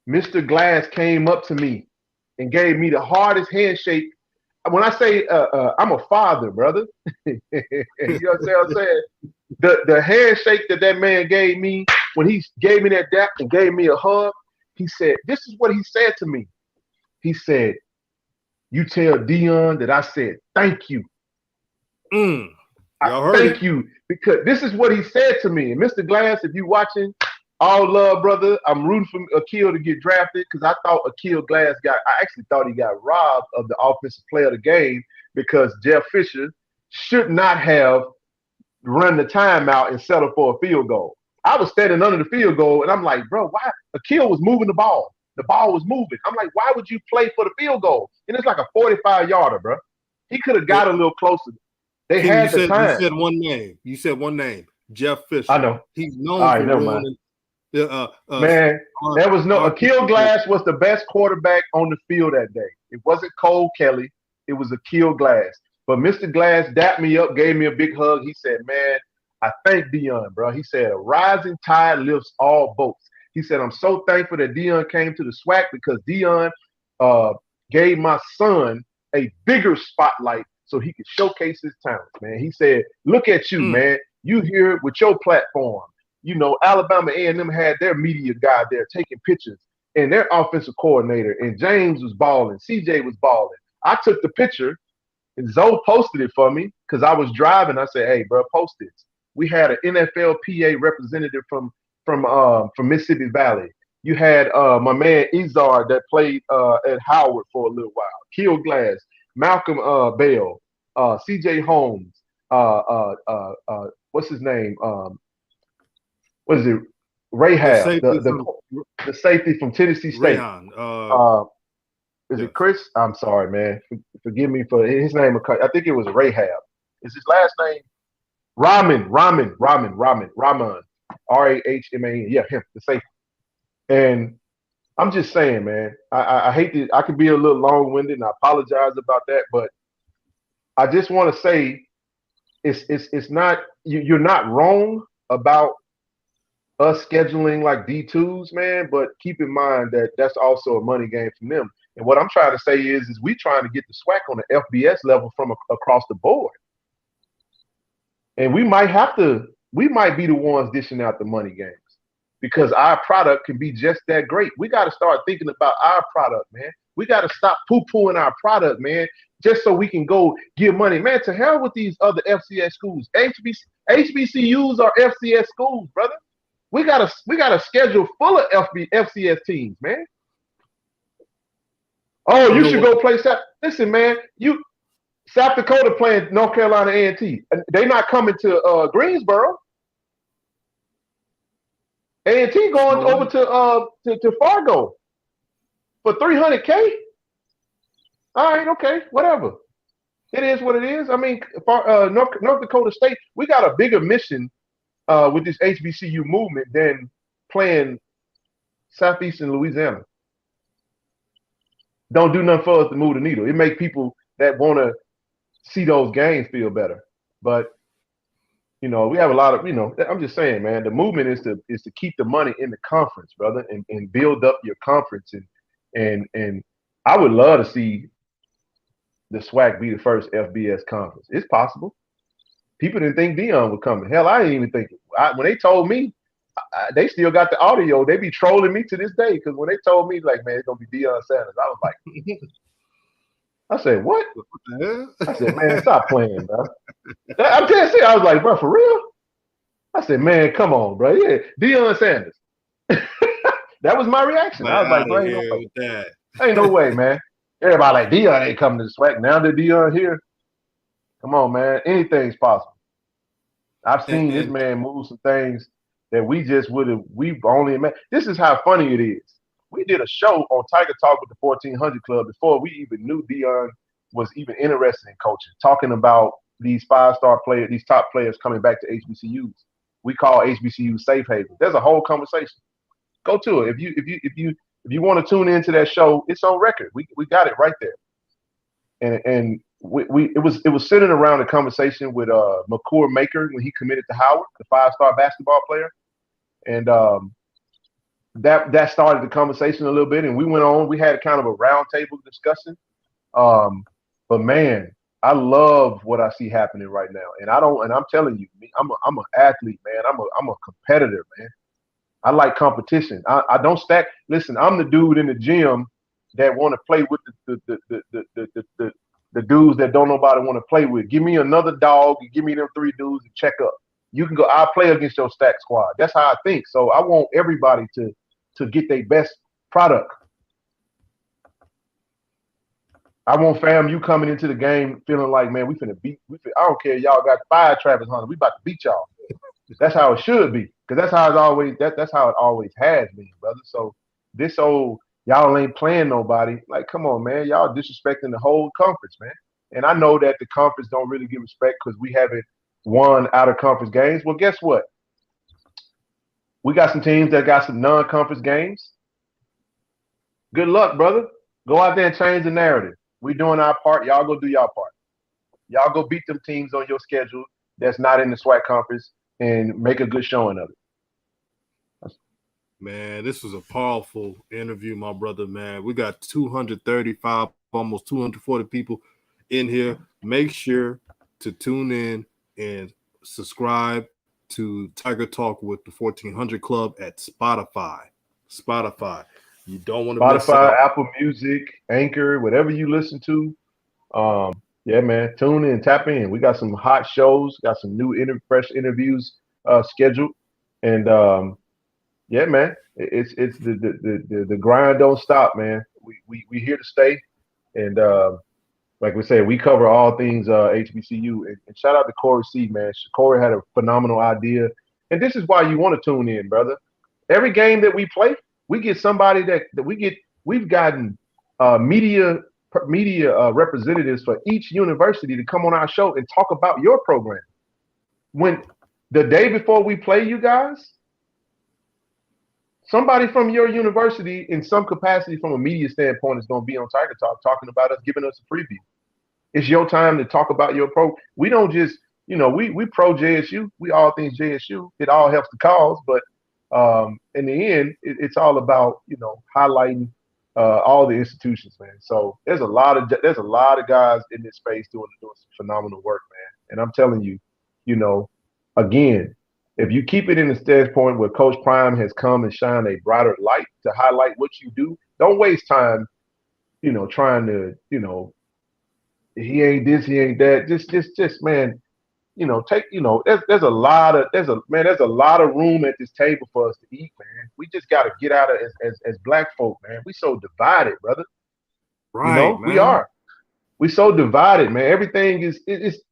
Mr. Glass came up to me and gave me the hardest handshake. When I say I'm a father, brother, you know what I'm saying? The handshake that man gave me when he gave me that dap and gave me a hug, he said, this is what he said to me. He said, "You tell Dion that I said thank you." Thank you, because this is what he said to me. And Mr. Glass, if you watching, all love, brother. I'm rooting for Akil to get drafted because I actually thought he got robbed of the offensive player of the game because Jeff Fisher should not have run the timeout and settle for a field goal. I was standing under the field goal, and I'm like, bro, why? Akil was moving the ball. The ball was moving. I'm like, why would you play for the field goal? And it's like a 45-yarder, bro. He could have got a little closer. They had the time. You said one name. Jeff Fisher. I know. He's known for never mind. Man, there was no Akil Glass was the best quarterback on the field that day. It wasn't Cole Kelly. It was Akil Glass. But Mr. Glass dapped me up, gave me a big hug. He said, "Man, I thank Dion, bro." He said, "A rising tide lifts all boats." He said, "I'm so thankful that Dion came to the SWAC because Dion gave my son a bigger spotlight so he could showcase his talents, man." He said, "Look at you, man. You here with your platform. Alabama A&M had their media guy there taking pictures, and their offensive coordinator, and James was balling, CJ was balling. I took the picture, and Zoe posted it for me because I was driving. I said, "Hey, bro, post this." We had an NFLPA representative from Mississippi Valley. You had my man Izard that played at Howard for a little while. Akil Glass, Malcolm Bell, CJ Holmes, what's his name? What is it? Rahab, the safety from Tennessee State. Is it Chris? I'm sorry, man. Forgive me for his name. I think it was Rahab. Is his last name Rahman? Rahman. R-A-H-M-A-N. Yeah, him, the safety. And I'm just saying, man, I hate to, I could be a little long-winded, and I apologize about that, but I just want to say it's not, you're not wrong about us scheduling like D2s, man, but keep in mind that that's also a money game from them. And what I'm trying to say is we trying to get the SWAC on the FBS level from across the board. And we might be the ones dishing out the money games because our product can be just that great. We got to start thinking about our product, man. We got to stop poo-pooing our product, man, just so we can go give money. Man, to hell with these other FCS schools. HBCUs are FCS schools, brother. We got a schedule full of FCS teams, man. Oh, you should go play South. Listen, man, South Dakota playing North Carolina A&T. They not coming to Greensboro. A&T going over to Fargo for $300K. All right, okay, whatever. It is what it is. I mean, North Dakota State, we got a bigger mission with this HBCU movement than playing Southeastern Louisiana. Don't do nothing for us to move the needle. It makes people that want to see those games feel better. But we have a lot of, I'm just saying, man, the movement is to keep the money in the conference, brother, and build up your conference. And I would love to see the SWAC be the first FBS conference. It's possible. People didn't think Deion would come. Hell, I didn't even think it. When they told me, they still got the audio. They be trolling me to this day because when they told me, like, man, it's going to be Deion Sanders, I was like, I said, what? I said, man, stop playing, bro. I'm just saying, I was like, bro, for real? I said, man, come on, bro. Yeah, Deion Sanders. That was my reaction. I was like, bro, ain't no way, man. Everybody like, Deion ain't coming to the SWAC. Now that Deion here, come on, man. Anything's possible. I've seen this man move some things that we've only imagined. This is how funny it is. We did a show on Tiger Talk with the 1400 Club before we even knew Deion was even interested in coaching, talking about these 5-star players, these top players coming back to HBCUs. We call HBCU safe haven. There's a whole conversation. Go to it. If you want to tune into that show, it's on record. We got it right there. And it was sitting around a conversation with McCourt Maker when he committed to Howard, the 5-star basketball player, and that started the conversation a little bit. And we went on. We had kind of a roundtable discussion. But man, I love what I see happening right now. And I'm telling you, I'm an athlete, man. I'm a competitor, man. I like competition. I don't stack. Listen, I'm the dude in the gym that want to play with the dudes that don't nobody want to play with. Give me another dog and give me them 3 dudes and check up. You can go. I'll play against your stack squad. That's how I think. So I want everybody to get their best product. I want you coming into the game feeling like, man, we finna beat. I don't care. Y'all got 5 Travis Hunter. We about to beat y'all. That's how it should be, because that's how it's always. That's how it always has been, brother. So this old y'all ain't playing nobody. Like, come on, man. Y'all disrespecting the whole conference, man. And I know that the conference don't really give respect because we haven't won out of conference games. Well, guess what? We got some teams that got some non-conference games. Good luck, brother. Go out there and change the narrative. We doing our part. Y'all go do y'all part. Y'all go beat them teams on your schedule that's not in the SWAC conference and make a good showing of it. Man, this was a powerful interview, my brother, man. We got 235, almost 240 people in here. Make sure to tune in and subscribe to Tiger Talk with the 1400 Club at Spotify. You don't want to miss out. Spotify, Apple Music, Anchor, whatever you listen to. Yeah, man, tune in, tap in. We got some hot shows, got some new fresh interviews scheduled, and yeah, man, it's the grind don't stop, man. We here to stay, and like we said, we cover all things HBCU. And shout out to Corey C, man. Corey had a phenomenal idea, and this is why you want to tune in, brother. Every game that we play, we get somebody that we've gotten media representatives for each university to come on our show and talk about your program. When the day before we play you guys, somebody from your university in some capacity from a media standpoint is going to be on Tiger Talk talking about us, giving us a preview. It's your time to talk about your pro. We don't just, we pro JSU. We all things JSU. It all helps the cause, but in the end, it's all about, highlighting all the institutions, man. So there's a lot of guys in this space doing some phenomenal work, man. And I'm telling you, again, if you keep it in the standpoint where Coach Prime has come and shined a brighter light to highlight what you do, don't waste time, trying to, he ain't this, he ain't that. Just, man, there's a lot of room at this table for us to eat, man. We just got to get out of as black folk, man. We so divided, brother. Right, man. We are. We so divided, man. Everything is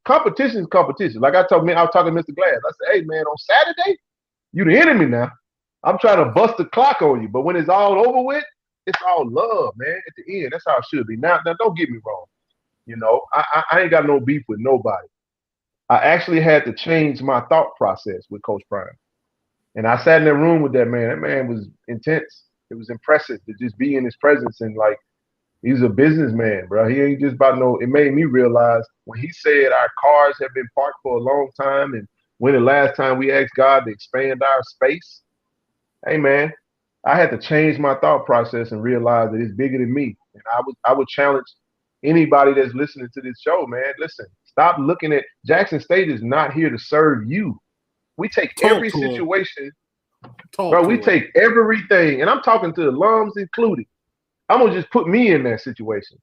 competition. Like I was talking to Mr. Glass. I said, hey, man, on Saturday, you the enemy now. I'm trying to bust the clock on you, but when it's all over with, it's all love, man. At the end, that's how it should be. Now don't get me wrong. I ain't got no beef with nobody. I actually had to change my thought process with Coach Prime. And I sat in that room with that man. That man was intense. It was impressive to just be in his presence, and like, he's a businessman, bro. He ain't just about no. It made me realize when he said our cars have been parked for a long time, and when the last time we asked God to expand our space, hey man, I had to change my thought process and realize that it's bigger than me. And I would challenge anybody that's listening to this show, man. Listen, stop looking at Jackson State is not here to serve you. We take every situation, bro. We take everything, and I'm talking to alums included. I'm gonna just put me in that situation.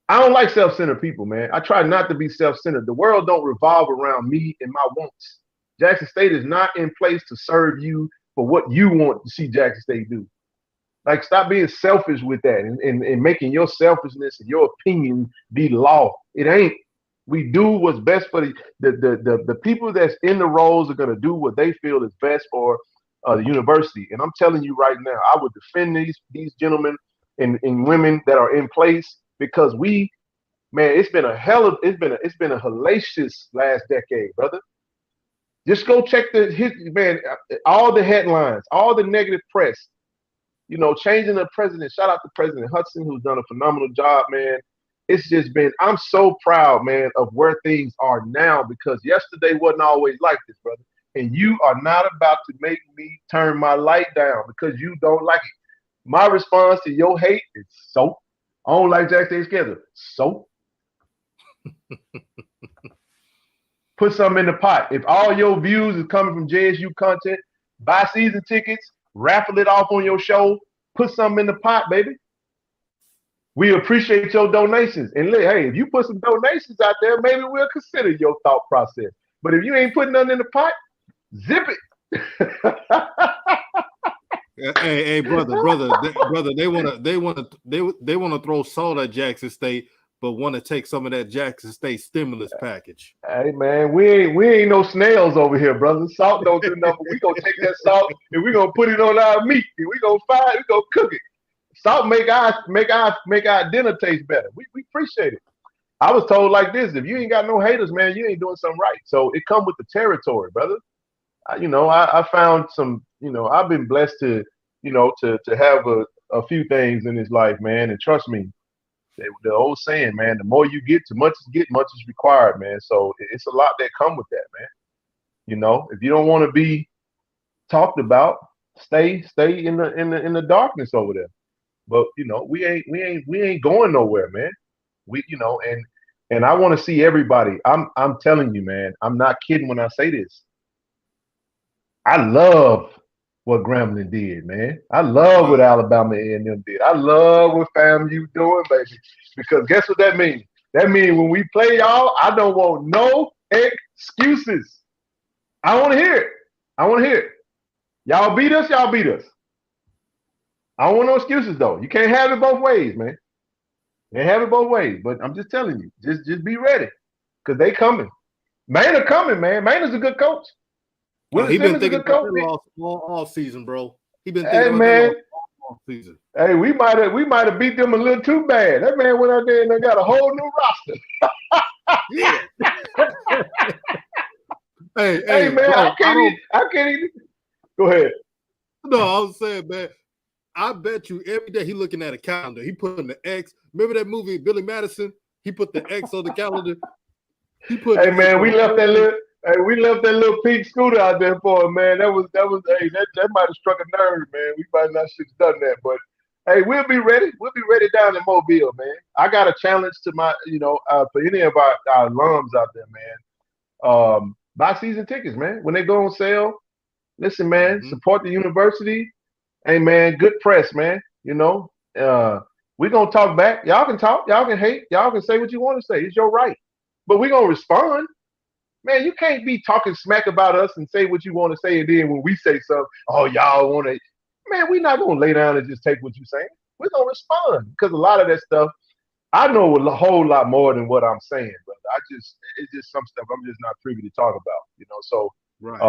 I don't like self-centered people, man. I try not to be self-centered. The world don't revolve around me and my wants. Jackson State is not in place to serve you for what you want to see Jackson State do. Like, stop being selfish with that and making your selfishness and your opinion be law. It ain't. We do what's best for the people that's in the roles are gonna do what they feel is best for the university. And I'm telling you right now, I would defend these gentlemen and women that are in place, because it's been a hellacious last decade, brother. Just go check all the headlines, all the negative press, changing the president. Shout out to President Hudson, who's done a phenomenal job, man. It's just been, I'm so proud, man, of where things are now, because yesterday wasn't always like this, brother. And you are not about to make me turn my light down because you don't like it. My response to your hate is soap. I don't like Jack State schedule. Soap. Put something in the pot. If all your views is coming from JSU content, buy season tickets, raffle it off on your show, put something in the pot, baby. We appreciate your donations. And look, hey, if you put some donations out there, maybe we'll consider your thought process. But if you ain't putting nothing in the pot, zip it. Hey, brother, they want to throw salt at Jackson State, but want to take some of that Jackson State stimulus package. Hey man, we ain't no snails over here, brother. Salt don't do nothing. We gonna take that salt and we gonna put it on our meat and we gonna cook it. Salt make our dinner taste better. We appreciate it. I was told like this: if you ain't got no haters, man, you ain't doing something right. So it come with the territory, brother. I found some. I've been blessed to have a few things in this life, man. And trust me, the old saying, man, the more you get, too much is required, man. So it's a lot that come with that, man. If you don't want to be talked about, stay in the darkness over there. But we ain't going nowhere, man. And I want to see everybody. I'm telling you, man, I'm not kidding when I say this. I love what Grambling did, man. I love what Alabama A&M did. I love what FAMU doing, baby. Because guess what that means? That means when we play y'all, I don't want no excuses. I want to hear it. Y'all beat us. I don't want no excuses, though. You can't have it both ways, man. They have it both ways. But I'm just telling you, just be ready, because they coming. Maynard coming, man. Maynard's a good coach. He been thinking about that all season, bro. He been thinking about that all season. Hey, we might have beat them a little too bad. That man went out there and they got a whole new roster. Yeah. hey, man, bro, I can't even. Go ahead. No, I was saying, man, I bet you every day he looking at a calendar. He putting the X. Remember that movie, Billy Madison? He put the X on the calendar. Hey, man, we left that little pink scooter out there for him, man. That might have struck a nerve, man. We might not should have done that, but hey, we'll be ready. We'll be ready down in Mobile, man. I got a challenge to my, for any of our alums out there, man. Buy season tickets, man. When they go on sale, listen, man, support the university. Hey, man, good press, man. We're going to talk back. Y'all can talk. Y'all can hate. Y'all can say what you want to say. It's your right. But we're going to respond. Man, you can't be talking smack about us and say what you want to say, and then when we say something, oh, y'all want to. Man, we're not going to lay down and just take what you're saying. We're going to respond because a lot of that stuff, I know a whole lot more than what I'm saying, but it's just some stuff I'm just not privy to talk about, So, Right.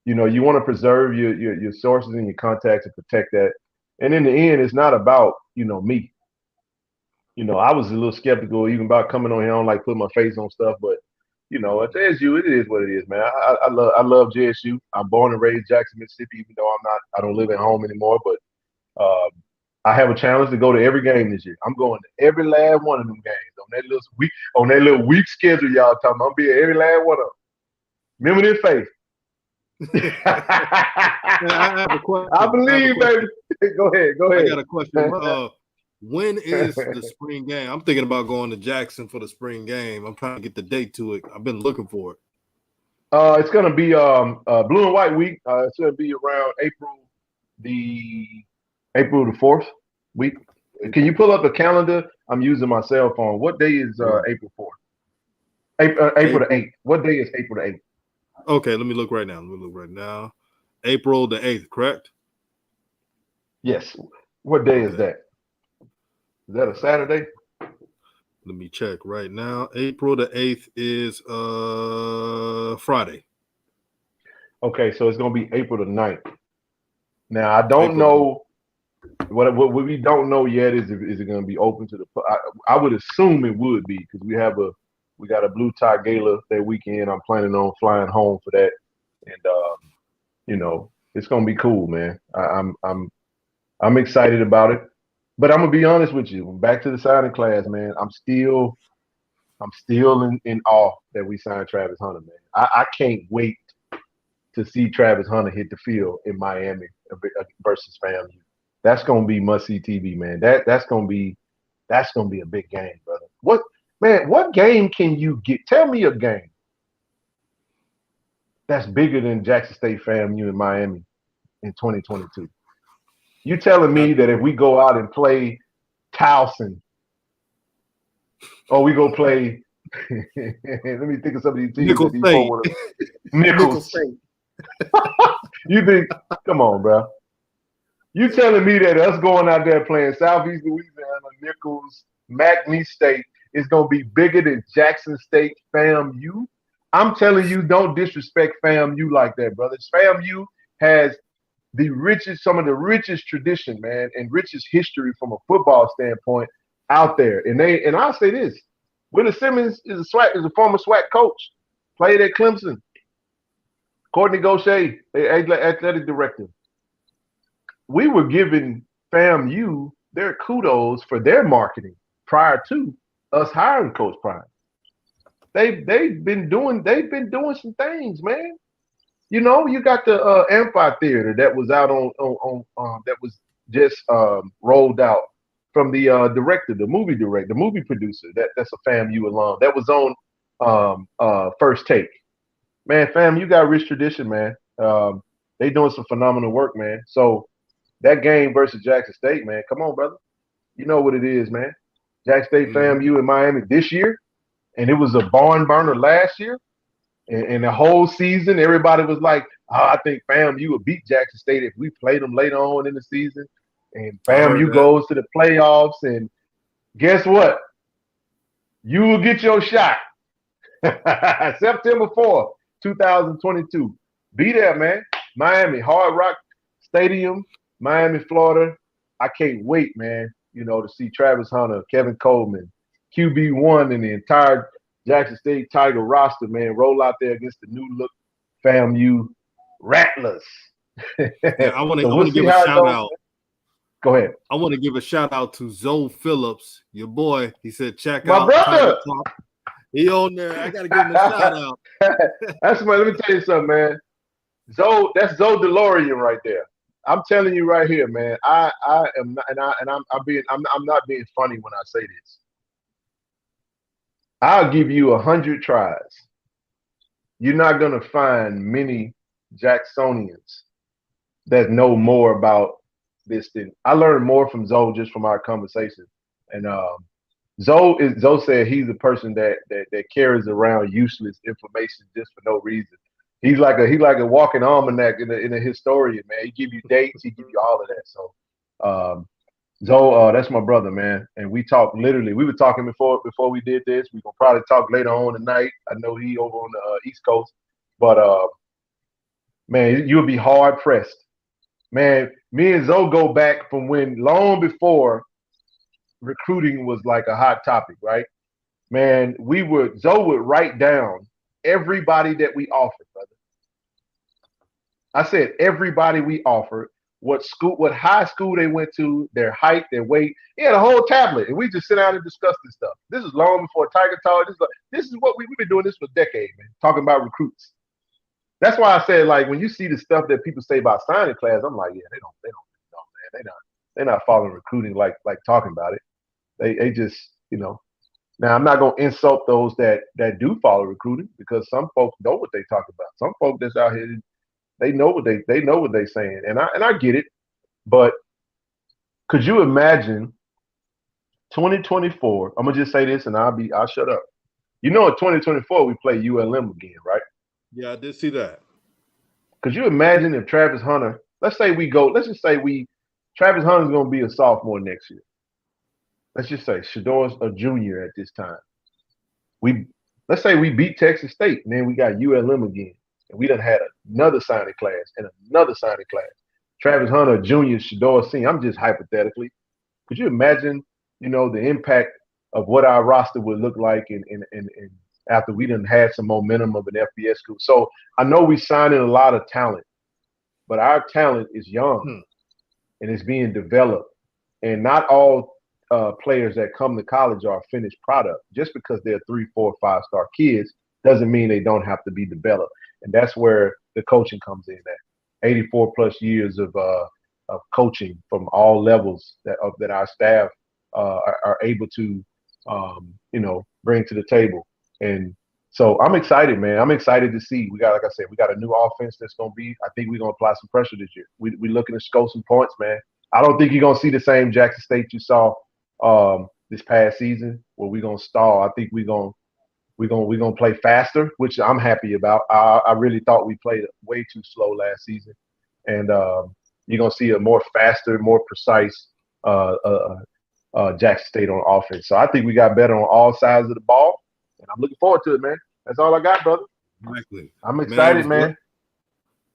you want to preserve your sources and your contacts and protect that. And in the end, it's not about, me. I was a little skeptical even about coming on here. I don't like putting my face on stuff, but at JSU, it is what it is, man. I love JSU. I'm born and raised Jackson, Mississippi, even though I don't live at home anymore. But I have a challenge to go to every game this year. I'm going to every last one of them games on that little week schedule y'all talking about. I'm be at every last one of them. Remember this face. I have a question. I believe, baby. Go ahead. I got a question. When is the spring game? I'm thinking about going to Jackson for the spring game. I'm trying to get the date to it. I've been looking for it. It's gonna be blue and white week. It's gonna be around April the 4th week. Can you pull up the calendar? I'm using my cell phone. What day is April 4th? April the 8th. What day is April the 8th? Okay, let me look right now. April the 8th, correct? Yes. What day is that? Is that a Saturday? Let me check right now. April the 8th is Friday. Okay, so it's gonna be April the 9th. Now I don't know what we don't know yet is it gonna be open to the I would assume it would be because we got a blue tie gala that weekend. I'm planning on flying home for that. And it's gonna be cool, man. I'm excited about it. But I'm gonna be honest with you. Back to the signing class, man. I'm still in awe that we signed Travis Hunter, man. I can't wait to see Travis Hunter hit the field in Miami versus FAMU. That's gonna be must-see TV, man. That's gonna be a big game, brother. What game can you get? Tell me a game that's bigger than Jackson State FAMU in Miami in 2022. You telling me that if we go out and play Towson, or we go play, let me think of some of these teams. Nichols State. You think? Come on, bro. You telling me that us going out there playing Southeast Louisiana, Nichols, McNeese State is going to be bigger than Jackson State FAMU? I'm telling you, don't disrespect FAMU like that, brother. FAMU has some of the richest tradition, man, and richest history from a football standpoint out there. And I'll say this: Willie Simmons is a former SWAC coach, played at Clemson. Courtney Gaucher, athletic director. We were giving FAMU their kudos for their marketing prior to us hiring Coach Prime. They've been doing some things, man. You got the amphitheater that was out on that was just rolled out from the director, the movie producer. That's a FAMU alum. That was on First Take. Man, FAMU got rich tradition, man. They doing some phenomenal work, man. So that game versus Jackson State, man, come on, brother. You know what it is, man. Jackson State FAMU in Miami this year, and it was a barn burner last year. And the whole season, everybody was like, I think FAMU would beat Jackson State if we played them later on in the season. And FAMU goes to the playoffs. And guess what? You will get your shot. September 4th, 2022. Be there, man. Miami, Hard Rock Stadium, Miami, Florida. I can't wait, man, to see Travis Hunter, Kevin Coleman, QB1, and the entire Jackson State Tiger roster, man, roll out there against the new look FAMU Rattlers. Yeah, I want to give a shout out. Go ahead. I want to give a shout out to Zoe Phillips, your boy. He said, check my out brother. He on there. I gotta give him a shout out. Let me tell you something, man. That's Zoe DeLorean right there. I'm telling you right here, man. I am not, I'm not being funny when I say this. I'll give you 100 tries. You're not gonna find many Jacksonians that know more about this than I learned more from Zoe just from our conversation. And Zoe said he's a person that carries around useless information just for no reason. He's like a walking almanac in a historian, man. He give you dates, he give you all of that. So Zoe, that's my brother, man. And we talk literally. We were talking before we did this. We're gonna probably talk later on tonight. I know he over on the East Coast, but man, you'll be hard pressed. Man, me and Zoe go back from when long before recruiting was like a hot topic, right? Man, Zoe would write down everybody that we offered, brother. I said everybody we offered, what high school they went to, their height, their weight. He had a whole tablet, and we just sit down and discuss this stuff. This is long before Tiger Talk. This is what we've been doing this for decades, man. Talking about recruits. That's why I said, like, when you see the stuff that people say about signing class, I'm like, yeah, they don't know, man. They're not following recruiting like talking about it. They just, Now I'm not gonna insult those that do follow recruiting, because some folks know what they talk about. Some folks that's out here, they know what they're saying, and I get it. But could you imagine 2024? I'm gonna just say this, and I'll shut up. In 2024 we play ULM again, right? Yeah, I did see that. Could you imagine if Travis Hunter? Let's just say Travis Hunter's gonna be a sophomore next year. Let's just say Shador's a junior at this time. Let's say we beat Texas State, and then we got ULM again, and we done had another signing class and another signing class. Travis Hunter, junior, Shador, senior. I'm just hypothetically. Could you imagine, the impact of what our roster would look like in after we done had some momentum of an FBS school? So I know we signing a lot of talent, but our talent is young and it's being developed, and not all players that come to college are a finished product. Just because they're 3, 4, 5-star kids doesn't mean they don't have to be developed. And that's where the coaching comes in at. 84 plus years of coaching from all levels that our staff are able to, bring to the table. And so I'm excited, man. I'm excited to see. Like I said, we got a new offense that's going to be, I think we're going to apply some pressure this year. We're looking to score some points, man. I don't think you're going to see the same Jackson State you saw this past season where we're going to stall. I think we're going to play faster, which I'm happy about. I really thought we played way too slow last season. And you're going to see a more faster, more precise Jackson State on offense. So I think we got better on all sides of the ball, and I'm looking forward to it, man. That's all I got, brother. Exactly. I'm excited, man.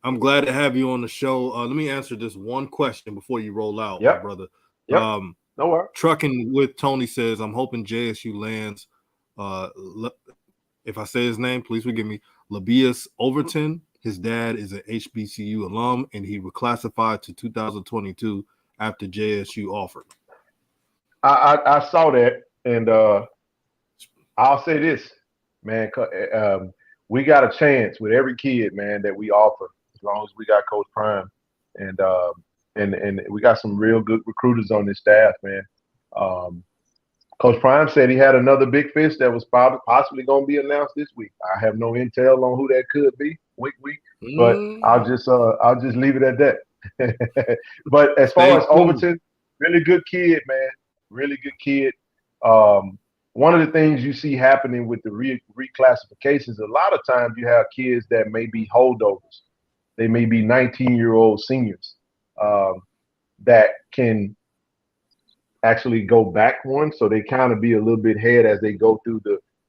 I'm glad to have you on the show. Let me answer this one question before you roll out, my brother. Yep. No worries. Trucking with Tony says, I'm hoping JSU lands, if I say his name, please forgive me, Labius Overton. His dad is an HBCU alum, and he reclassified to 2022 after JSU offered. I saw that, and I'll say this, man. We got a chance with every kid, man, that we offer, as long as we got Coach Prime, and we got some real good recruiters on this staff, man. Coach Prime said he had another big fish that was possibly going to be announced this week. I have no intel on who that could be, week, but I'll just leave it at that. But as far as Overton, really good kid, man. Really good kid. One of the things you see happening with the reclassifications, a lot of times you have kids that may be holdovers. They may be 19-year-old seniors that can actually go back one, so they kind of be a little bit ahead as they go through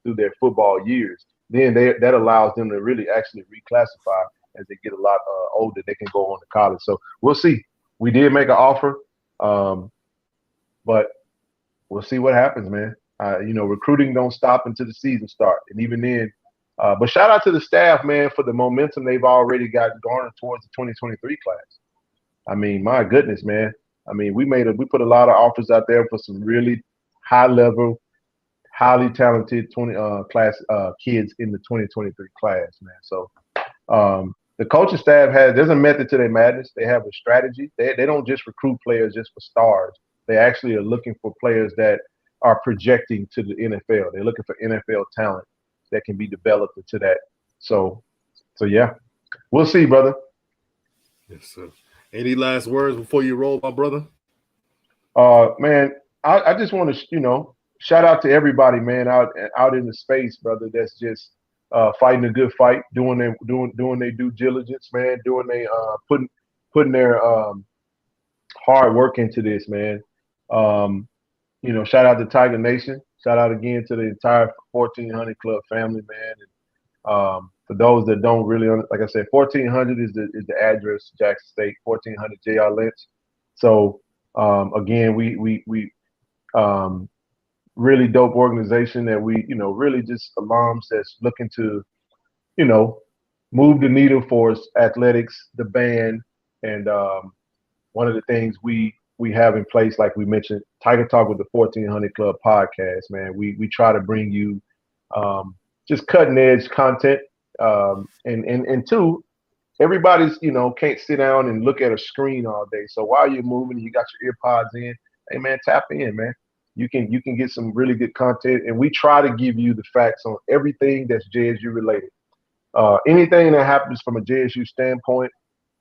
their football years. Then that allows them to really actually reclassify as they get a lot older. They can go on to college. So we'll see. We did make an offer, but we'll see what happens, man. Recruiting don't stop until the season starts, and even then. But shout out to the staff, man, for the momentum they've already got garnered towards the 2023 class. I mean, my goodness, man. I mean, we put a lot of offers out there for some really high level, highly talented class kids in the 2023 class, man. So the coaching staff there's a method to their madness. They have a strategy. They don't just recruit players just for stars. They actually are looking for players that are projecting to the NFL. They're looking for NFL talent that can be developed into that. So yeah, we'll see, brother. Yes, sir. Any last words before you roll, my brother? Man, I just want to, shout out to everybody, man, out in the space, brother. That's just fighting a good fight, doing their due diligence, man, doing they putting their hard work into this, man. Um, shout out to Tiger Nation. Shout out again to the entire 1400 Club family, man. And, for those that don't really, like I said, 1400 is the address, Jackson State, 1400 J.R. Lynch. So again, we really dope organization that we, really just alums that's looking to, move the needle for athletics, the band, and one of the things we have in place, like we mentioned, Tiger Talk with the 1400 Club podcast, man. We try to bring you just cutting edge content, and two, everybody's can't sit down and look at a screen all day. So while you're moving, you got your ear pods in. Hey man, tap in, man. You can get some really good content, and we try to give you the facts on everything that's JSU related. Anything that happens from a JSU standpoint,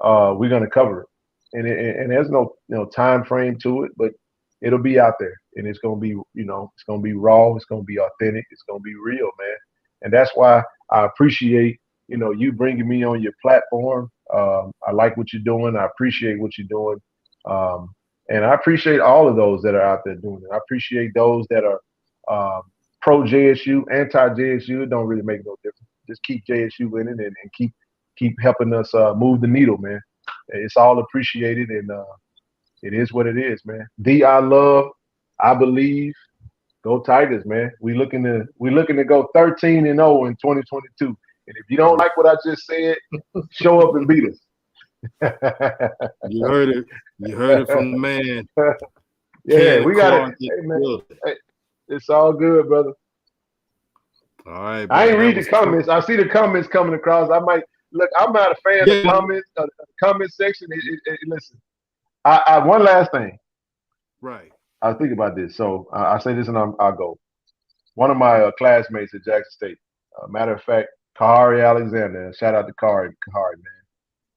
we're gonna cover it. And there's no time frame to it, but it'll be out there, and it's gonna be it's gonna be raw, it's gonna be authentic, it's gonna be real, man. And that's why I appreciate you bringing me on your platform. I like what you're doing. I appreciate what you're doing, and I appreciate all of those that are out there doing it. I appreciate those that are pro JSU, anti JSU. It don't really make no difference. Just keep JSU in it and keep helping us move the needle, man. It's all appreciated, and it is what it is, man. I love, I believe. Go Tigers, man. We looking to go 13-0 in 2022. And if you don't like what I just said, show up and beat us. You heard it. You heard it from the man. Yeah, we got it. Hey, man. Hey, it's all good, brother. All right. I ain't read the comments. I see the comments coming across. I might look. I'm not a fan of the comments. The comment section. Listen, I one last thing. Right. I was thinking about this. So I say this and I'll go. One of my classmates at Jackson State, matter of fact, Kahari Alexander. Shout out to Kahari,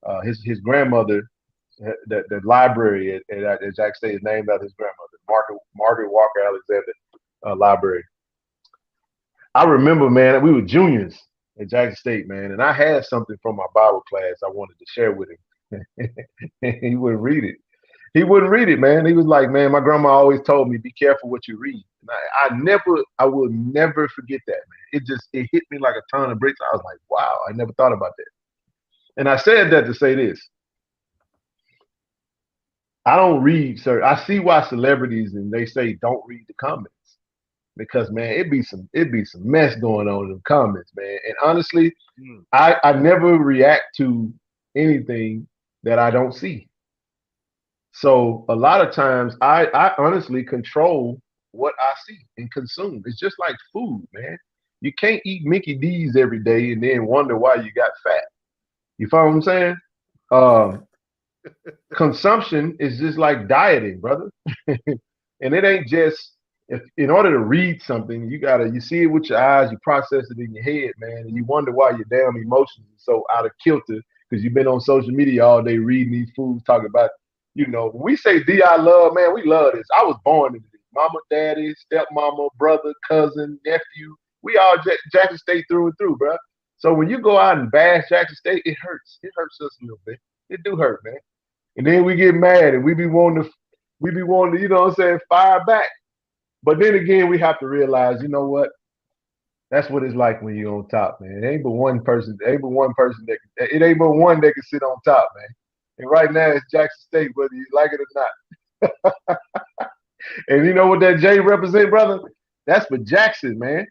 man. His grandmother, the library at Jackson State is named after his grandmother, Margaret Walker Alexander Library. I remember, man, we were juniors at Jackson State, man, and I had something from my Bible class I wanted to share with him. He wouldn't read it. He wouldn't read it, man. He was like, man, my grandma always told me, be careful what you read. And I will never forget that, man. It hit me like a ton of bricks. I was like, wow, I never thought about that. And I said that to say this. I don't read, sir. I see why celebrities and they say don't read the comments. Because man, it'd be some mess going on in the comments, man. And honestly, I never react to anything that I don't see. So a lot of times I honestly control what I see and consume. It's just like food, man. You can't eat Mickey D's every day and then wonder why you got fat. You follow what I'm saying? Consumption is just like dieting, brother. And it ain't just in order to read something, you see it with your eyes, you process it in your head, man, and you wonder why your damn emotions are so out of kilter because you've been on social media all day reading these fools talking about, when we say I love, man, we love this. I was born into this. Mama, daddy, stepmama, brother, cousin, nephew. We all Jackson State through and through, bro. So when you go out and bash Jackson State, it hurts. It hurts us a little bit. It do hurt, man. And then we get mad and we be wanting to, fire back. But then again, we have to realize, you know what? That's what it's like when you're on top, man. It ain't but one person that can sit on top, man. And right now it's Jackson State, whether you like it or not. And you know what that J represent, brother? That's for Jackson, man.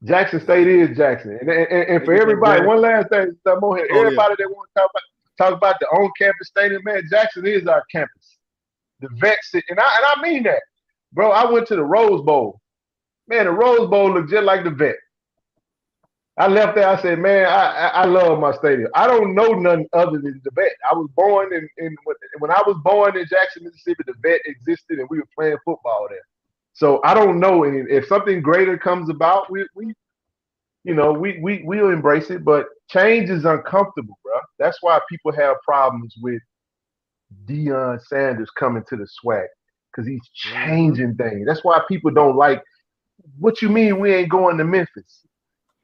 Jackson State is Jackson. And for everybody, one last thing, everybody that want to talk about the on-campus stadium, man, Jackson is our campus. The vets, and I mean that. Bro, I went to the Rose Bowl. Man, the Rose Bowl looked just like the vet. I left there, I said, man, I love my stadium. I don't know nothing other than the vet. I was born when I was born in Jackson, Mississippi, the vet existed and we were playing football there. So I don't know if something greater comes about, we'll embrace it, but change is uncomfortable, bro. That's why people have problems with Deion Sanders coming to the SWAC, because he's changing things. That's why people don't like. What you mean we ain't going to Memphis?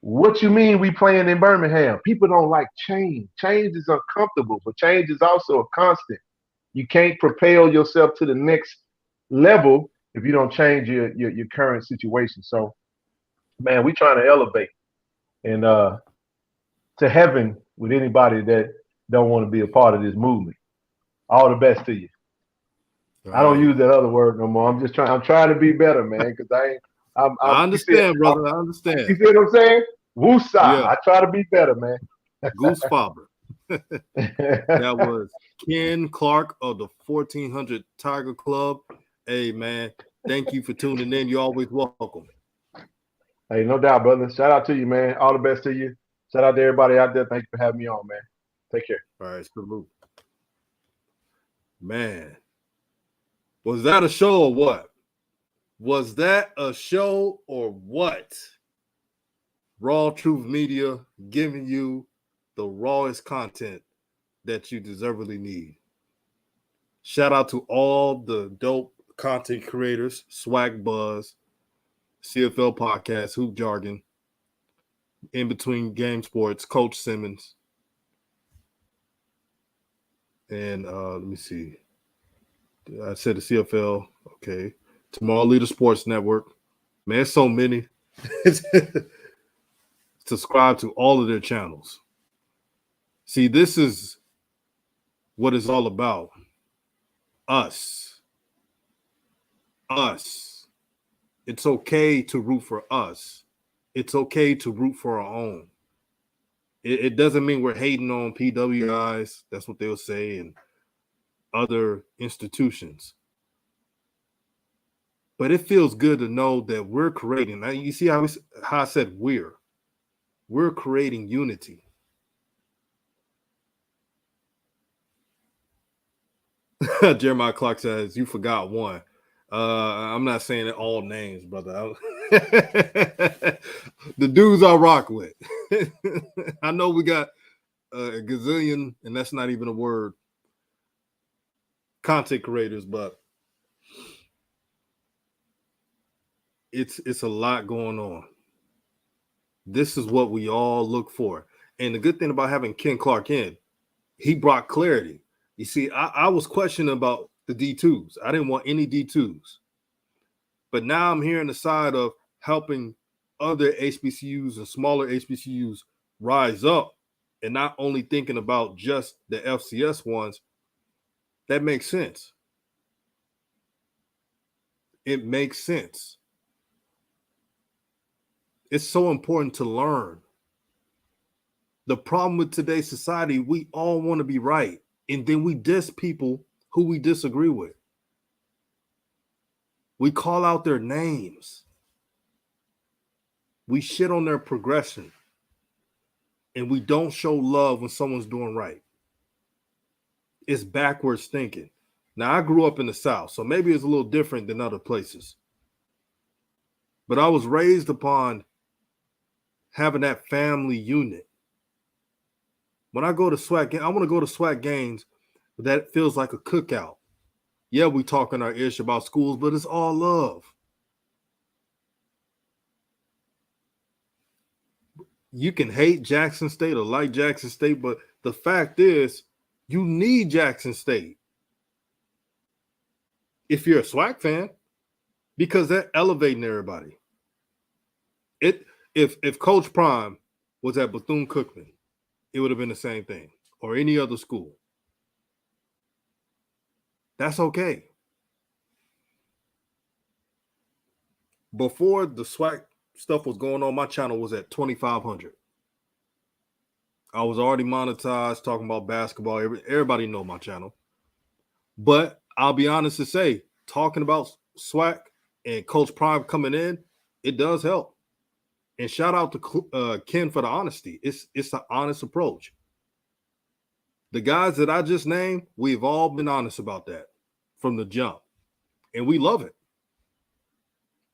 What you mean we playing in Birmingham? People don't like change. Change is uncomfortable, but change is also a constant. You can't propel yourself to the next level if you don't change your current situation. So, man, we trying to elevate and to heaven with anybody that don't want to be a part of this movement. All the best to you. Right. I don't use that other word no more. I'm trying to be better, man, because I understand, brother. I understand. You see what I'm saying? Woosah. Yeah. I try to be better, man. Goose Faber. That was Ken Clark of the 1400 Tiger Club. Hey, man, thank you for tuning in. You're always welcome. Hey, no doubt, brother. Shout out to you, man. All the best to you. Shout out to everybody out there. Thank you for having me on, man. Take care. All right, salute. Man, was that a show or what? Was that a show or what? RawTruth Media giving you the rawest content that you deservedly need. Shout out to all the dope content creators, Swag Buzz, CFL Podcast, Hoop Jargon, In Between Game Sports, Coach Simmons, and let me see. I said the CFL, okay. Tomorrow Leader Sports Network. Man, so many. Subscribe to all of their channels. See, this is what it's all about. Us. It's okay to root for us. It's okay to root for our own. It doesn't mean we're hating on PWIs. That's what they'll say, and other institutions. But it feels good to know that we're creating. Now, you see how I said we're creating unity. Jeremiah Clark says, you forgot one. I'm not saying it all names, brother. The dudes I rock with. I know we got a gazillion, and that's not even a word, content creators, but it's a lot going on. This is what we all look for. And the good thing about having Ken Clark in, he brought clarity. You see, I was questioning about the D2s. I didn't want any D2s. But now I'm hearing the side of helping other HBCUs and smaller HBCUs rise up and not only thinking about just the FCS ones. That makes sense. It makes sense. It's so important to learn. The problem with today's society, we all want to be right. And then we diss people who we disagree with. We call out their names. We shit on their progression. And we don't show love when someone's doing right. It's backwards thinking. Now, I grew up in the South, so maybe it's a little different than other places. But I was raised upon having that family unit. When I go to SWAC, I want to go to SWAC games that feels like a cookout. Yeah, we talking our ish about schools, but it's all love. You can hate Jackson State or like Jackson State, but the fact is, you need Jackson State if you're a SWAC fan, because they're elevating everybody. If Coach Prime was at Bethune-Cookman, it would have been the same thing, or any other school. That's okay. Before the SWAC stuff was going on, my channel was at 2,500. I was already monetized, talking about basketball. Everybody know my channel. But I'll be honest to say, talking about SWAC and Coach Prime coming in, it does help. And shout out to Ken for the honesty. It's an honest approach. The guys that I just named, we've all been honest about that from the jump. And we love it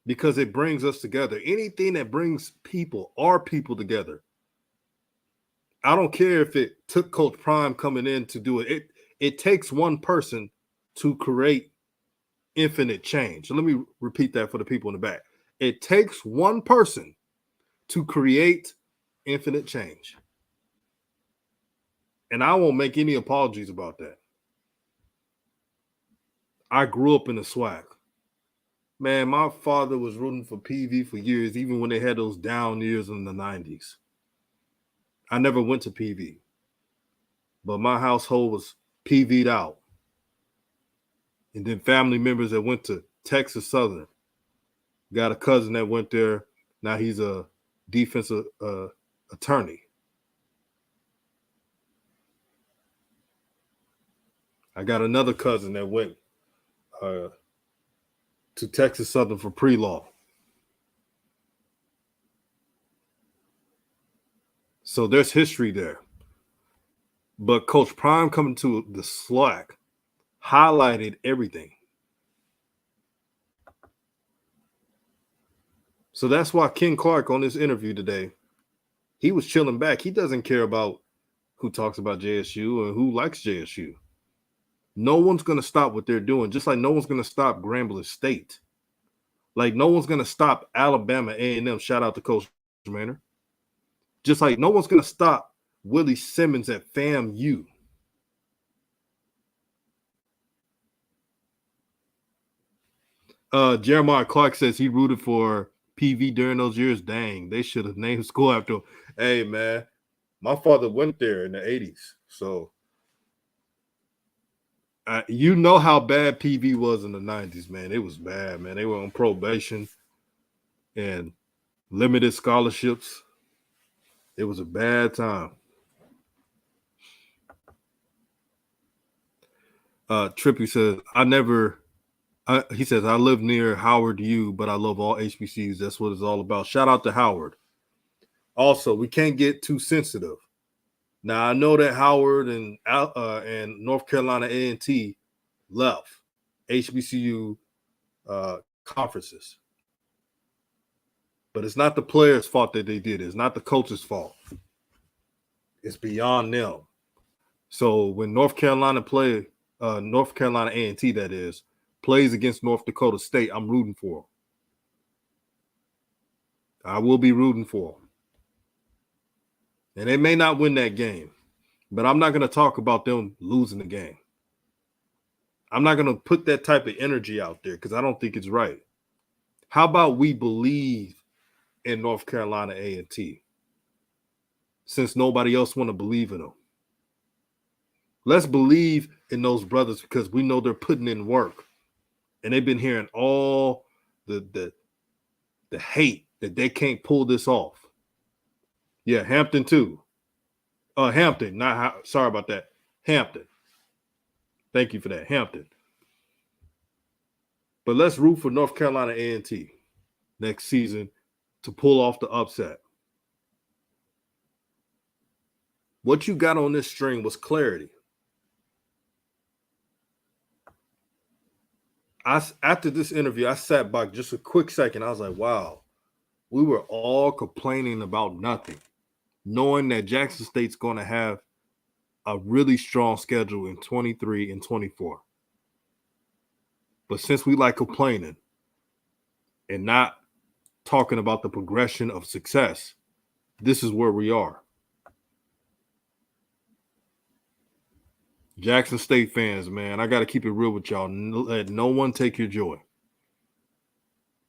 because it brings us together. Anything that brings people, our people together. I don't care if it took Coach Prime coming in to do it. It takes one person to create infinite change. So let me repeat that for the people in the back. It takes one person to create infinite change. And I won't make any apologies about that. I grew up in the SWAC. Man, my father was rooting for PV for years, even when they had those down years in the 90s. I never went to PV, but my household was PV'd out. And then family members that went to Texas Southern. Got a cousin that went there. Now he's a defensive attorney. I got another cousin that went to Texas Southern for pre-law. So there's history there. But Coach Prime coming to the SWAC highlighted everything. So that's why Ken Clark on this interview today, he was chilling back. He doesn't care about who talks about JSU or who likes JSU. No one's going to stop what they're doing, just like no one's going to stop Grambling State. Like no one's going to stop Alabama A&M. Shout out to Coach Manor. Just like no one's going to stop Willie Simmons at FAMU. Jeremiah Clark says he rooted for PV during those years. Dang, they should have named school after him. Hey, man, my father went there in the 80s. So you know how bad PV was in the 90s, man. It was bad, man. They were on probation and limited scholarships. It was a bad time. Trippy says, he says, I live near Howard U, but I love all HBCUs. That's what it's all about. Shout out to Howard. Also, we can't get too sensitive. Now, I know that Howard and North Carolina A&T left HBCU conferences. But it's not the players' fault that they did it. It's not the coach's fault. It's beyond them. So when North Carolina A&T, that is, plays against North Dakota State, I'm rooting for them. I will be rooting for them. And they may not win that game, but I'm not going to talk about them losing the game. I'm not going to put that type of energy out there because I don't think it's right. How about we believe in North Carolina A&T since nobody else want to believe in them? Let's believe in those brothers because we know they're putting in work. And they've been hearing all the hate that they can't pull this off. Yeah, Hampton too. Hampton, sorry about that. Hampton. Thank you for that, Hampton. But let's root for North Carolina A&T next season to pull off the upset. What you got on this string was clarity. After this interview, I sat back just a quick second. I was like, wow, we were all complaining about nothing, knowing that Jackson State's going to have a really strong schedule in 23 and 24. But since we like complaining and not talking about the progression of success, this is where we are. Jackson State fans, man, I got to keep it real with y'all. Let no one take your joy.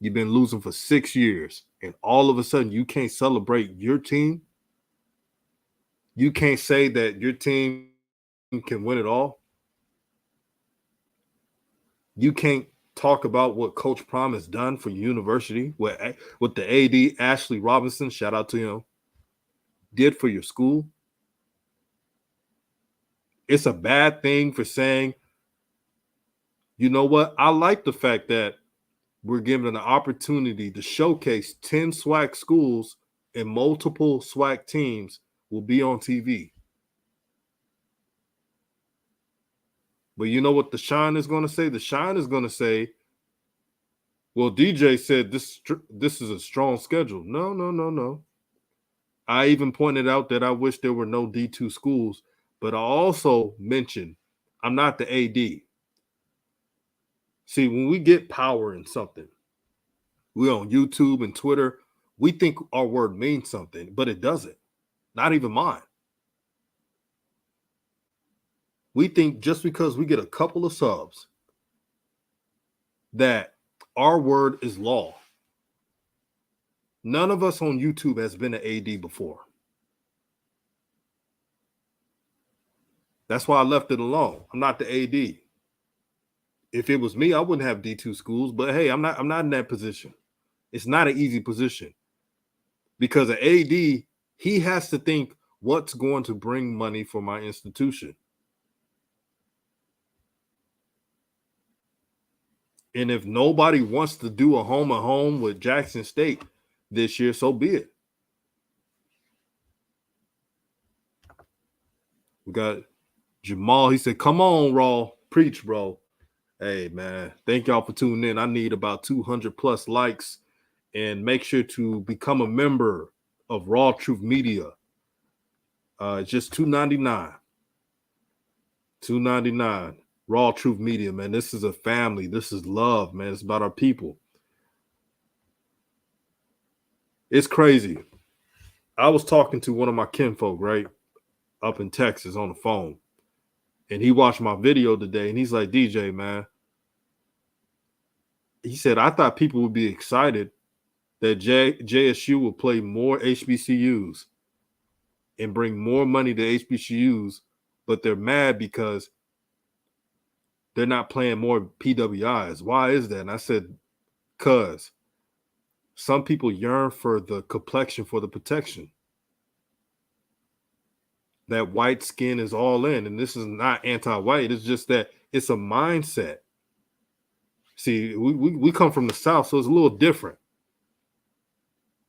You've been losing for 6 years, and all of a sudden you can't celebrate your team. You can't say that your team can win it all. You can't talk about what Coach Prime has done for your university, with the AD, Ashley Robinson, shout out to him, did for your school. It's a bad thing for saying, you know what? I like the fact that we're given an opportunity to showcase 10 SWAC schools and multiple SWAC teams will be on TV. But you know what the Shine is going to say? The Shine is going to say, well, DJ said this is a strong schedule. No. I even pointed out that I wish there were no D2 schools, but I also mentioned I'm not the AD. See, when we get power in something, we're on YouTube and Twitter, we think our word means something, but it doesn't. Not even mine. We think just because we get a couple of subs that our word is law. None of us on YouTube has been an AD before. That's why I left it alone. I'm not the AD. If it was me, I wouldn't have D2 schools, but hey, I'm not in that position. It's not an easy position because an AD, he has to think what's going to bring money for my institution. And if nobody wants to do a home with Jackson State this year, so be it. We got Jamal. He said, come on, Raw. Preach, bro. Hey, man. Thank y'all for tuning in. I need about 200 plus likes. And make sure to become a member of RawTruth Media. It's just $2.99. $2.99. RawTruth Media, man. This is a family. This is love, man. It's about our people. It's crazy. I was talking to one of my kinfolk, right, up in Texas on the phone. And he watched my video today, and he's like, DJ, man. He said, I thought people would be excited that JSU will play more HBCUs and bring more money to HBCUs, but they're mad because they're not playing more PWIs. Why is that? And I said, because some people yearn for the complexion, for the protection. That white skin is all in, and this is not anti-white. It's just that it's a mindset. See, we come from the South, so it's a little different.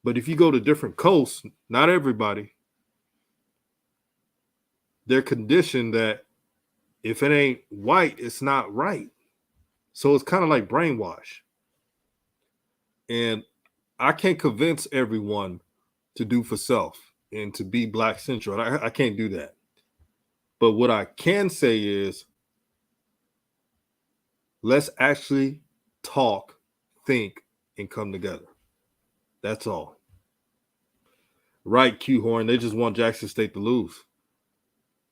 But if you go to different coasts, not everybody, they're conditioned that if it ain't white, it's not right. So it's kind of like brainwash. And I can't convince everyone to do for self and to be Black Central. I can't do that. But what I can say is, let's actually talk, think, and come together. That's all. Right, Q-Horn. They just want Jackson State to lose.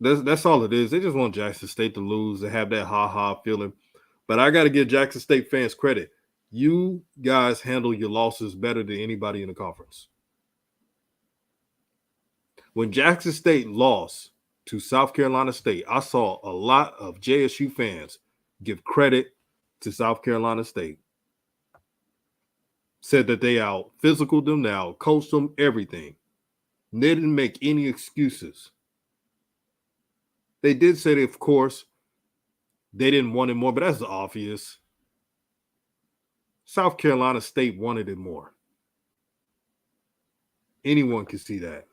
That's all it is. They just want Jackson State to lose and have that ha-ha feeling. But I got to give Jackson State fans credit. You guys handle your losses better than anybody in the conference. When Jackson State lost to South Carolina State, I saw a lot of JSU fans give credit to South Carolina State. Said that they out physical them, they out coached them, everything. And they didn't make any excuses. They did say that, of course, they didn't want it more, but that's obvious. South Carolina State wanted it more. Anyone can see that.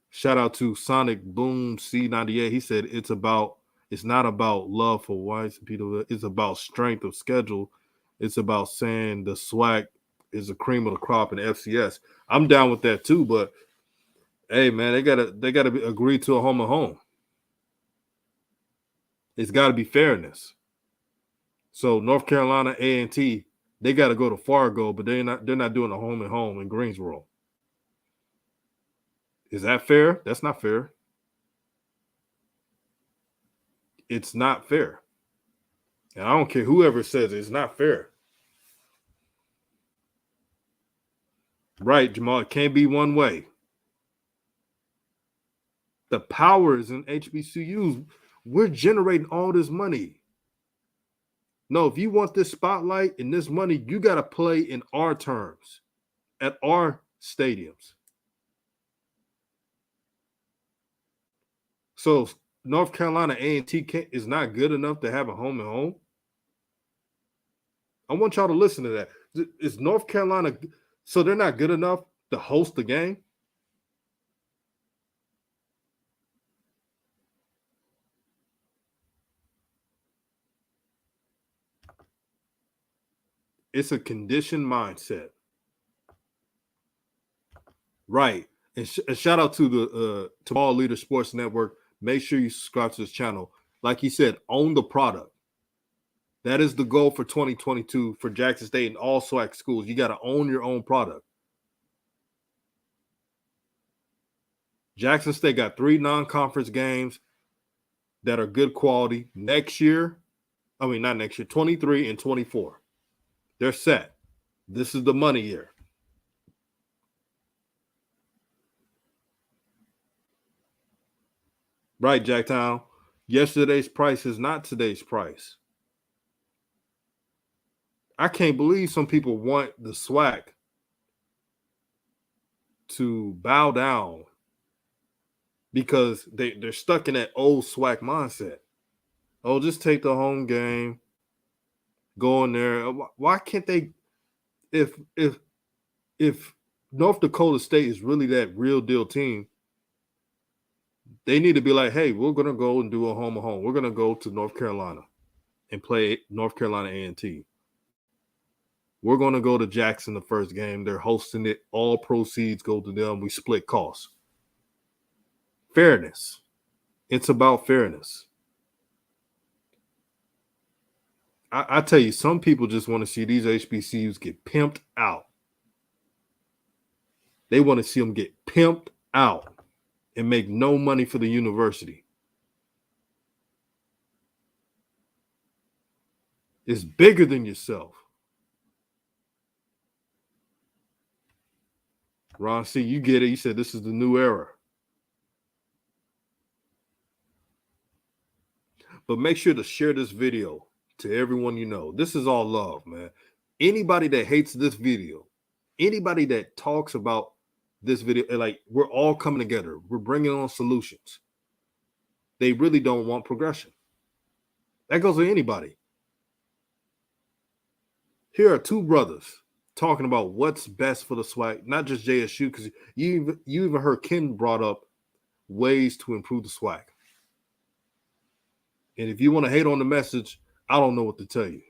Shout out to Sonic Boom C98. He said it's not about love for whites and people. It's about strength of schedule. It's about saying the SWAC is the cream of the crop in FCS. I'm down with that too, but hey, man, they gotta agree to a home and home. It's got to be fairness. So North Carolina A&T, they got to go to Fargo, but they're not doing a home and home in Greensboro. Is that fair? That's not fair. It's not fair. And I don't care whoever says it's not fair. Right, Jamal, it can't be one way. The power is in HBCUs. We're generating all this money. No, if you want this spotlight and this money, you got to play in our terms at our stadiums. So North Carolina A&T is not good enough to have a home and home. I want y'all to listen to that. Is North Carolina, so they're not good enough to host the game? It's a conditioned mindset. Right. And shout out to the to All Leader Sports Network. Make sure you subscribe to this channel. like he said, own the product. That is the goal for 2022 for Jackson State and all SWAC schools. You got to own your own product. Jackson State got 3 non-conference games that are good quality. Not next year, 23 and 24. They're set. This is the money year. Right, Jacktown. Yesterday's price is not today's price. I can't believe some people want the SWAC to bow down because they're stuck in that old SWAC mindset. Oh, just take the home game, go in there. Why can't they? If North Dakota State is really that real deal team, they need to be like, hey, we're gonna go and do a home. We're gonna go to North Carolina and play North Carolina A&T. We're gonna go to Jackson the first game. They're hosting it. All proceeds go to them. We split costs. Fairness. It's about fairness. I tell you, some people just want to see these HBCUs get pimped out. They want to see them get pimped out and make no money for the university. It's bigger than yourself. Ron C., you get it. You said this is the new era. But make sure to share this video to everyone you know. This is all love, man. Anybody that hates this video, anybody that talks about this video, like, we're all coming together. We're bringing on solutions. They really don't want progression. That goes to anybody. Here are 2 brothers talking about what's best for the SWAC, not just JSU, because you even heard Ken brought up ways to improve the SWAC. And if you want to hate on the message, I don't know what to tell you.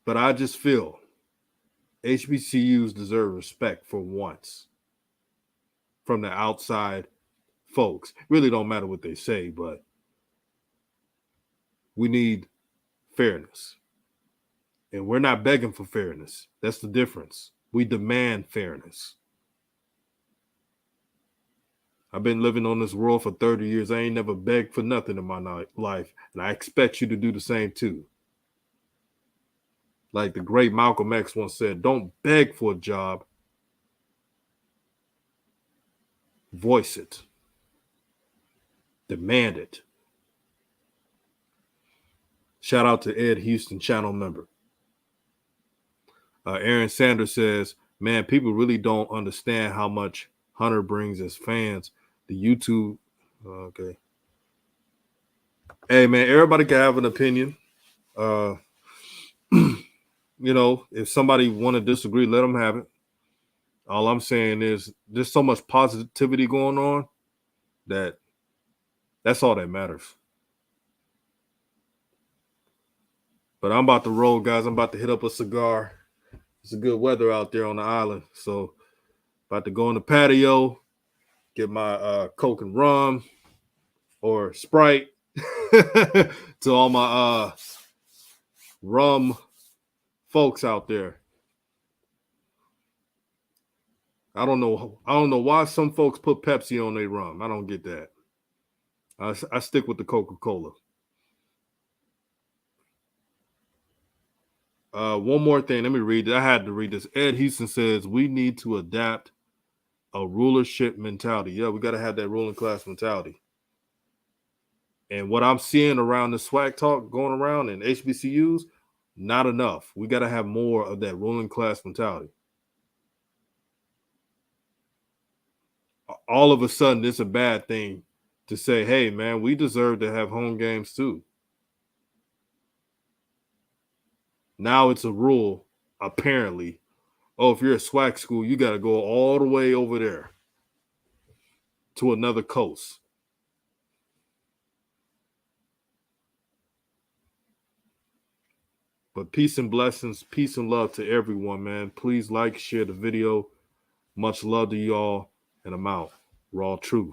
But I just feel HBCUs deserve respect for once from the outside folks. Really don't matter what they say, but we need fairness. And we're not begging for fairness. That's the difference. We demand fairness. I've been living on this world for 30 years. I ain't never begged for nothing in my life. And I expect you to do the same too. Like the great Malcolm X once said, don't beg for a job. Voice it. Demand it. Shout out to Ed Houston, channel member. Aaron Sanders says, man, people really don't understand how much Hunter brings as fans. The YouTube, okay. Hey, man, everybody can have an opinion. You know, if somebody want to disagree, let them have it. All I'm saying is there's so much positivity going on that's all that matters. But I'm about to roll, guys. I'm about to hit up a cigar. It's a good weather out there on the island. So about to go on the patio, get my Coke and rum or Sprite to all my rum folks out there. I don't know why some folks put Pepsi on their rum. I don't get that. I stick with the Coca-Cola. One more thing. Let me read it. I had to read this. Ed Houston says we need to adapt a rulership mentality. Yeah, we got to have that ruling class mentality. And what I'm seeing around the SWAC talk going around in HBCUs, not enough. We got to have more of that ruling class mentality. All of a sudden, it's a bad thing to say, hey, man, we deserve to have home games too. Now it's a rule, apparently. Oh, if you're a SWAC school, you got to go all the way over there to another coast. But peace and blessings, peace and love to everyone, man. Please like, share the video. Much love to y'all, and I'm out. RawTruth.